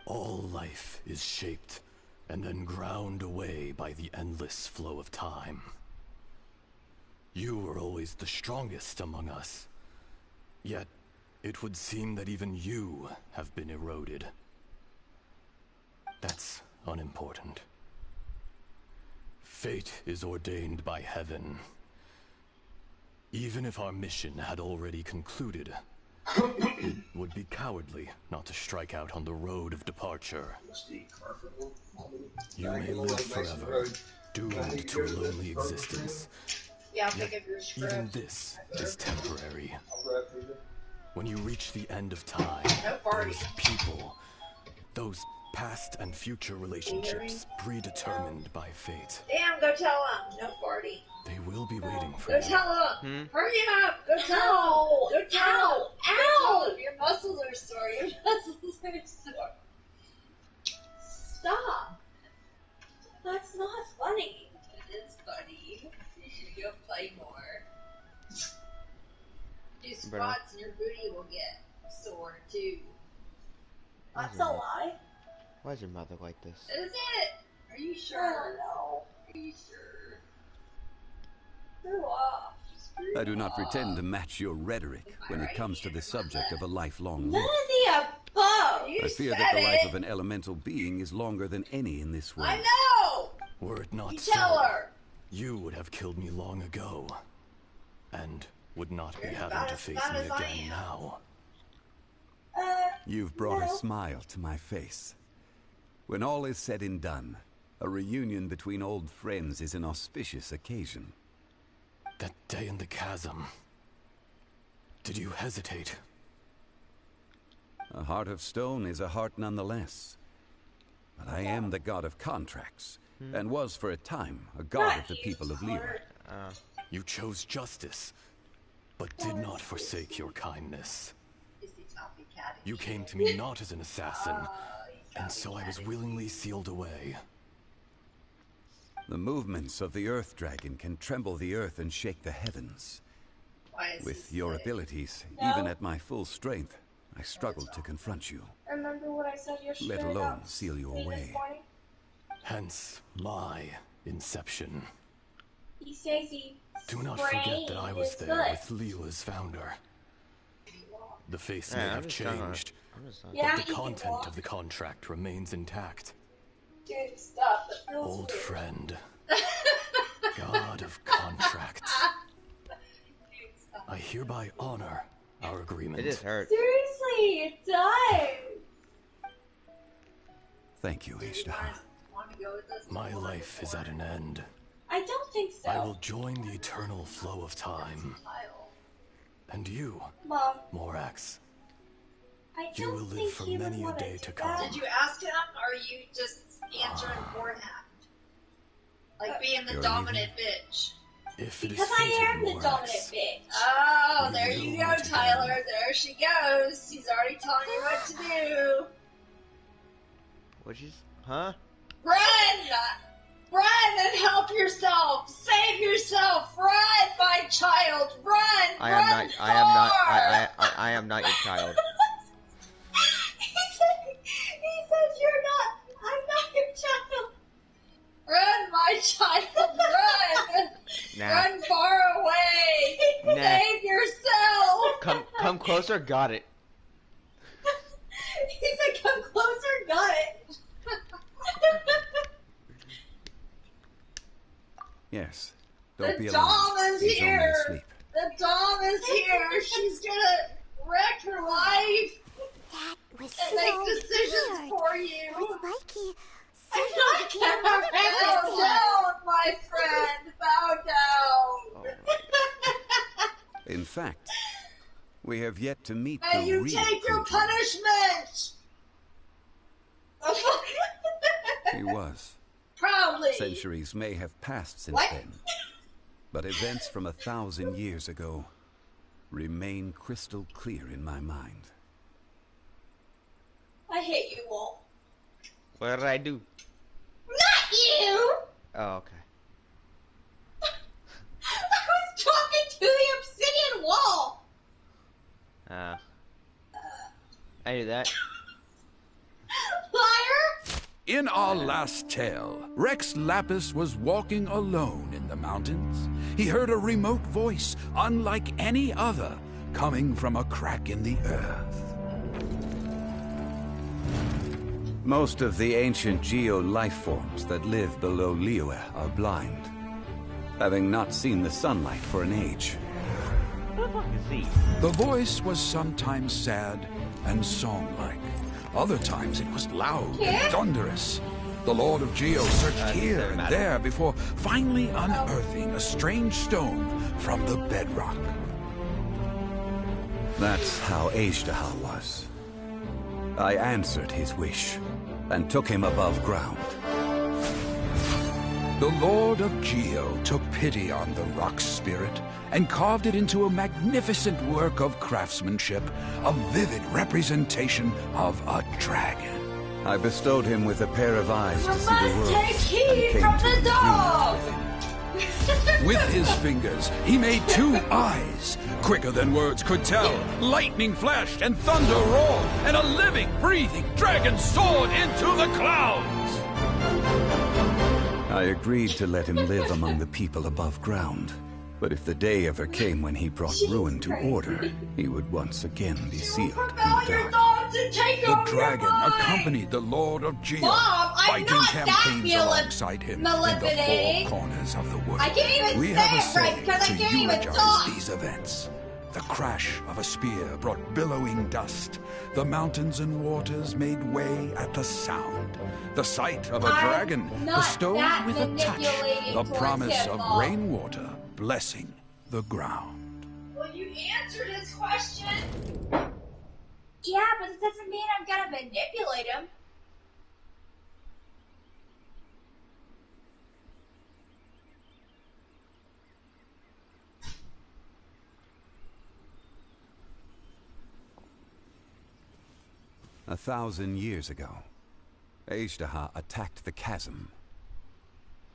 All life is shaped and then ground away by the endless flow of time. You were always the strongest among us. Yet, it would seem that even you have been eroded. That's unimportant. Fate is ordained by heaven. Even if our mission had already concluded, it would be cowardly not to strike out on the road of departure. You may live forever, doomed to a lonely existence. Yeah, Yet, even this is temporary. When you reach the end of time, those people, those Past and future relationships predetermined by fate. Damn, go tell him. No farty. They will be waiting for Go you. tell him. Hurry up. Go tell him. Go tell him. Ow! Your muscles are sore. Your muscles are sore. Stop. That's not funny. It is funny. You should go play more. Do squats and your booty will get sore too. That's a lie. Why is your mother like this? Is it? Are you sure? No. Are you sure? Screw off. I do not pretend to match your rhetoric when it comes to the subject of a lifelong None life. of the above. You I fear said that the life it. of an elemental being is longer than any in this world. I know. Were it not You so, tell her. you would have killed me long ago, and would not be You're having about to as face bad me as I again am. now. You've brought a No. smile to my face. When all is said and done, a reunion between old friends is an auspicious occasion. That day in the chasm. Did you hesitate? A heart of stone is a heart nonetheless. But I am the god of contracts, and was for a time a god of the people of Liyue. You chose justice, but did not forsake your kindness. You came to me not as an assassin, and so I was willingly sealed away. The movements of the Earth Dragon can tremble the earth and shake the heavens. With your abilities, even at my full strength, I struggled to confront you, Remember what I said yesterday? let alone about seal you me this away. morning? Hence my inception. He says he Do not forget that I was there with Liyue's founder. The face may Yeah, I'm have just trying to- changed, Yeah, but he the can content walk. of the contract remains intact. Dude, stop. That feels Old weird. friend, god of contracts, I hereby honor our agreement. It just hurt. Seriously, it does. Thank you, Ishtar. Want to go with us? My life is at an end. I don't think so. I will join the eternal flow of time. And you, Mom, Morax, I you don't will live think for he would many a want day do to that. come. Did you ask him, or are you just answering for him? Like being the You're dominant bitch. If it is Because I fated, am the Morax, dominant bitch. Oh, We there will you go, meet again. Tyler. There she goes. She's already telling you what to do. What'd you? Huh? Run! Run and help yourself! Save yourself! Run, my child! Run! I am Run not. I am not. far! I am not your child. he said you're not. I'm not your child. Run, my child! Run! Nah. Run far away! Nah. Save yourself! Come closer. Got it. He said, "Come closer." Got it. Yes, don't be The alarmed. Dom is He's only here! asleep. The Dom is here! She's gonna wreck her life! That was And so make decisions weird. for you! Was Mikey I'm suddenly not became gonna another bow person? down, my friend! Bow down! In fact, we have yet to meet May the you real take your Kuja. punishment! He was. Proudly! Centuries may have passed since What? then, but events from 1,000 years ago remain crystal clear in my mind. I hate you, Walt. What did I do? Not you. Oh, okay. I was talking to the obsidian wall! I knew that. Liar! In our last tale, Rex Lapis was walking alone in the mountains. He heard a remote voice, unlike any other, coming from a crack in the earth. Most of the ancient geo-life forms that live below Liyue are blind, having not seen the sunlight for an age. The voice was sometimes sad and song-like. Other times it was loud and thunderous. The Lord of Geo searched here and there before finally unearthing a strange stone from the bedrock. That's how Ajdahal was. I answered his wish, and took him above ground. The Lord of Geo took pity on the rock spirit and carved it into a magnificent work of craftsmanship, a vivid representation of a dragon. I bestowed him with a pair of eyes to see the Must world, take heed and came from to the an dog! agreement With his fingers, he made 2 eyes, quicker than words could tell. Lightning flashed and thunder roared, and a living, breathing dragon soared into the clouds. I agreed to let him live among the people above ground. But if the day ever came when he brought ruin to order, he would once again be sealed in the dark. The dragon accompanied the Lord of Geo, Mom, I'm fighting not that campaigns alongside him in the 4 Maleficent. corners of the world. I can't even We say have a it right say because I to can't even eulogize talk. these events. The crash of a spear brought billowing dust. The mountains and waters made way at the sound. The sight of a I'm dragon not bestowed that with a touch manipulating the towards promise him, of Mom. rainwater blessing the ground. Well, you answered his question. Yeah, but it doesn't mean I'm gonna manipulate him. A 1,000 years ago, Ejdaha attacked the chasm.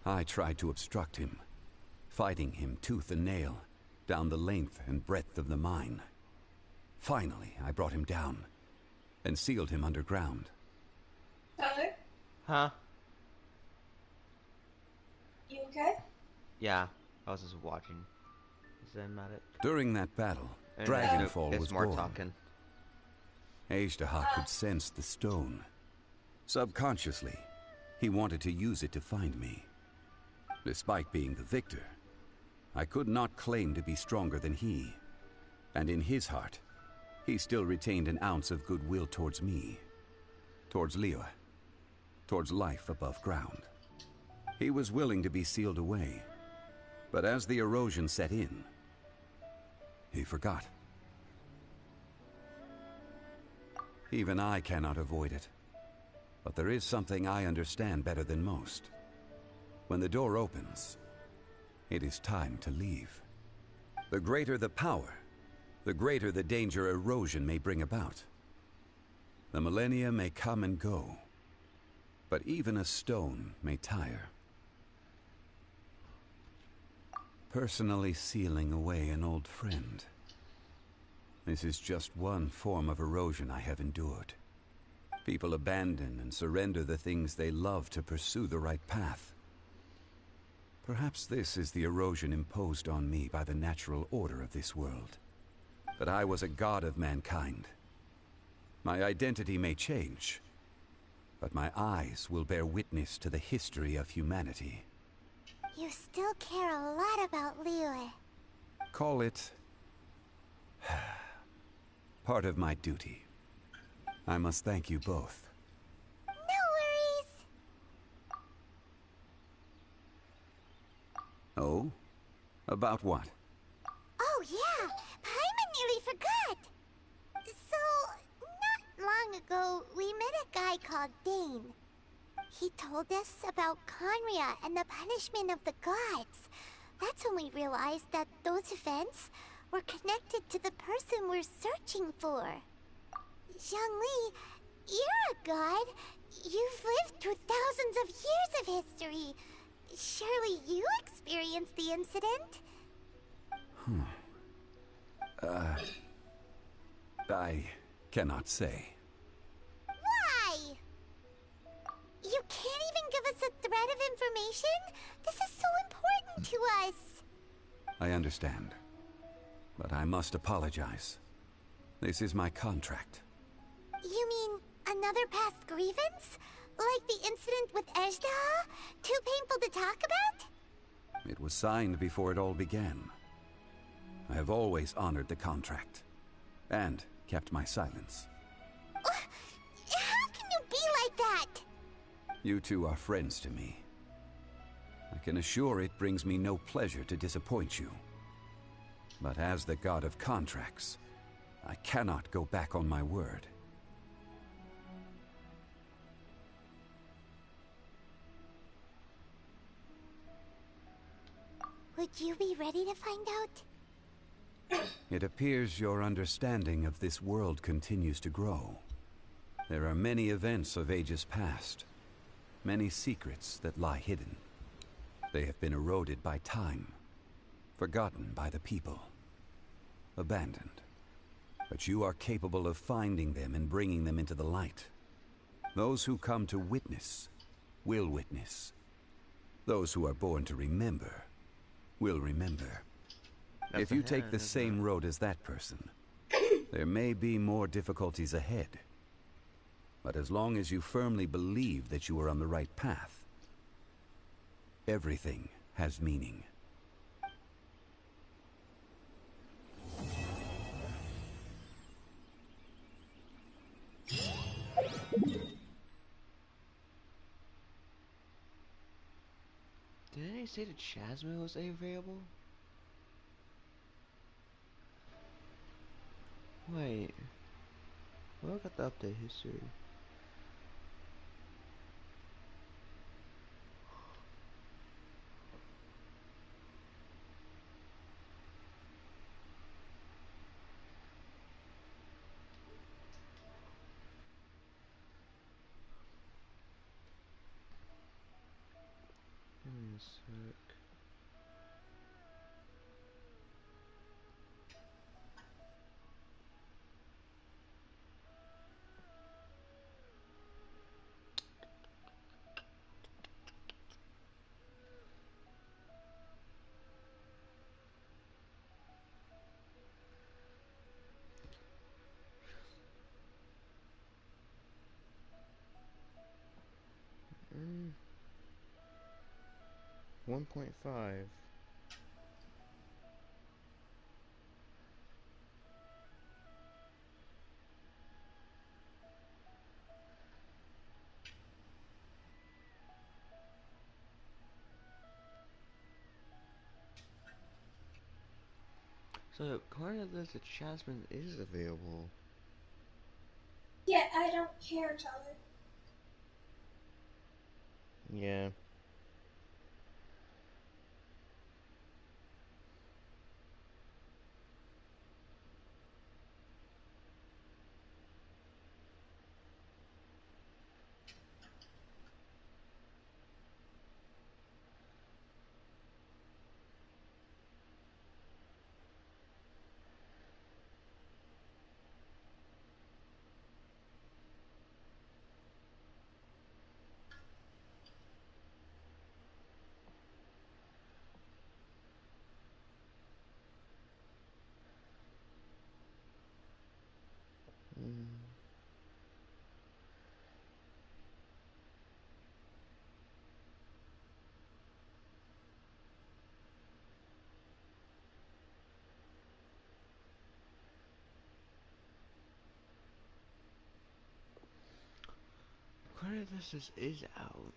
I tried to obstruct him, fighting him tooth and nail down the length and breadth of the mine. Finally, I brought him down and sealed him underground. Tyler, Huh? you okay? Yeah, I was just watching. Is that about it? During that battle, And Dragonfall it's was more born. talking. Ejdaha could sense the stone. Subconsciously, he wanted to use it to find me. Despite being the victor, I could not claim to be stronger than he. And in his heart, he still retained an ounce of goodwill towards me. Towards Liyue. Towards life above ground. He was willing to be sealed away. But as the erosion set in, he forgot. Even I cannot avoid it. But there is something I understand better than most. When the door opens, it is time to leave. The greater the power, the greater the danger erosion may bring about. The millennia may come and go, but even a stone may tire. Personally sealing away an old friend. This is just one form of erosion I have endured. People abandon and surrender the things they love to pursue the right path. Perhaps this is the erosion imposed on me by the natural order of this world. That I was a god of mankind. My identity may change, but my eyes will bear witness to the history of humanity. You still care a lot about Liyue. Call it part of my duty. I must thank you both. No worries. Oh? About what? Oh yeah, Paimon nearly forgot. So, not long ago, we met a guy called Dane. He told us about Conria and the punishment of the gods. That's when we realized that those events were connected to the person we're searching for. Zhongli, you're a god. You've lived through thousands of years of history. Surely you experienced the incident? I cannot say. Why? You can't even give us a thread of information? This is so important to us. I understand. But I must apologize. This is my contract. You mean another past grievance? Like the incident with Ejdaha? Too painful to talk about? It was signed before it all began. I have always honored the contract. And kept my silence. How can you be like that? You two are friends to me. I can assure it brings me no pleasure to disappoint you. But as the god of contracts, I cannot go back on my word. Would you be ready to find out? It appears your understanding of this world continues to grow. There are many events of ages past, many secrets that lie hidden. They have been eroded by time, forgotten by the people, abandoned. But you are capable of finding them and bringing them into the light. Those who come to witness will witness. Those who are born to remember will remember. If you take the same road as that person, there may be more difficulties ahead. But as long as you firmly believe that you are on the right path, everything has meaning. Didn't they say that Chasma was available? Wait. Well, I got the update history. Give me a sec. Mm. 1.5. So, according to this, the Chasma is available. Yeah, I don't care, Tyler. Yeah. Mm. According to this is out.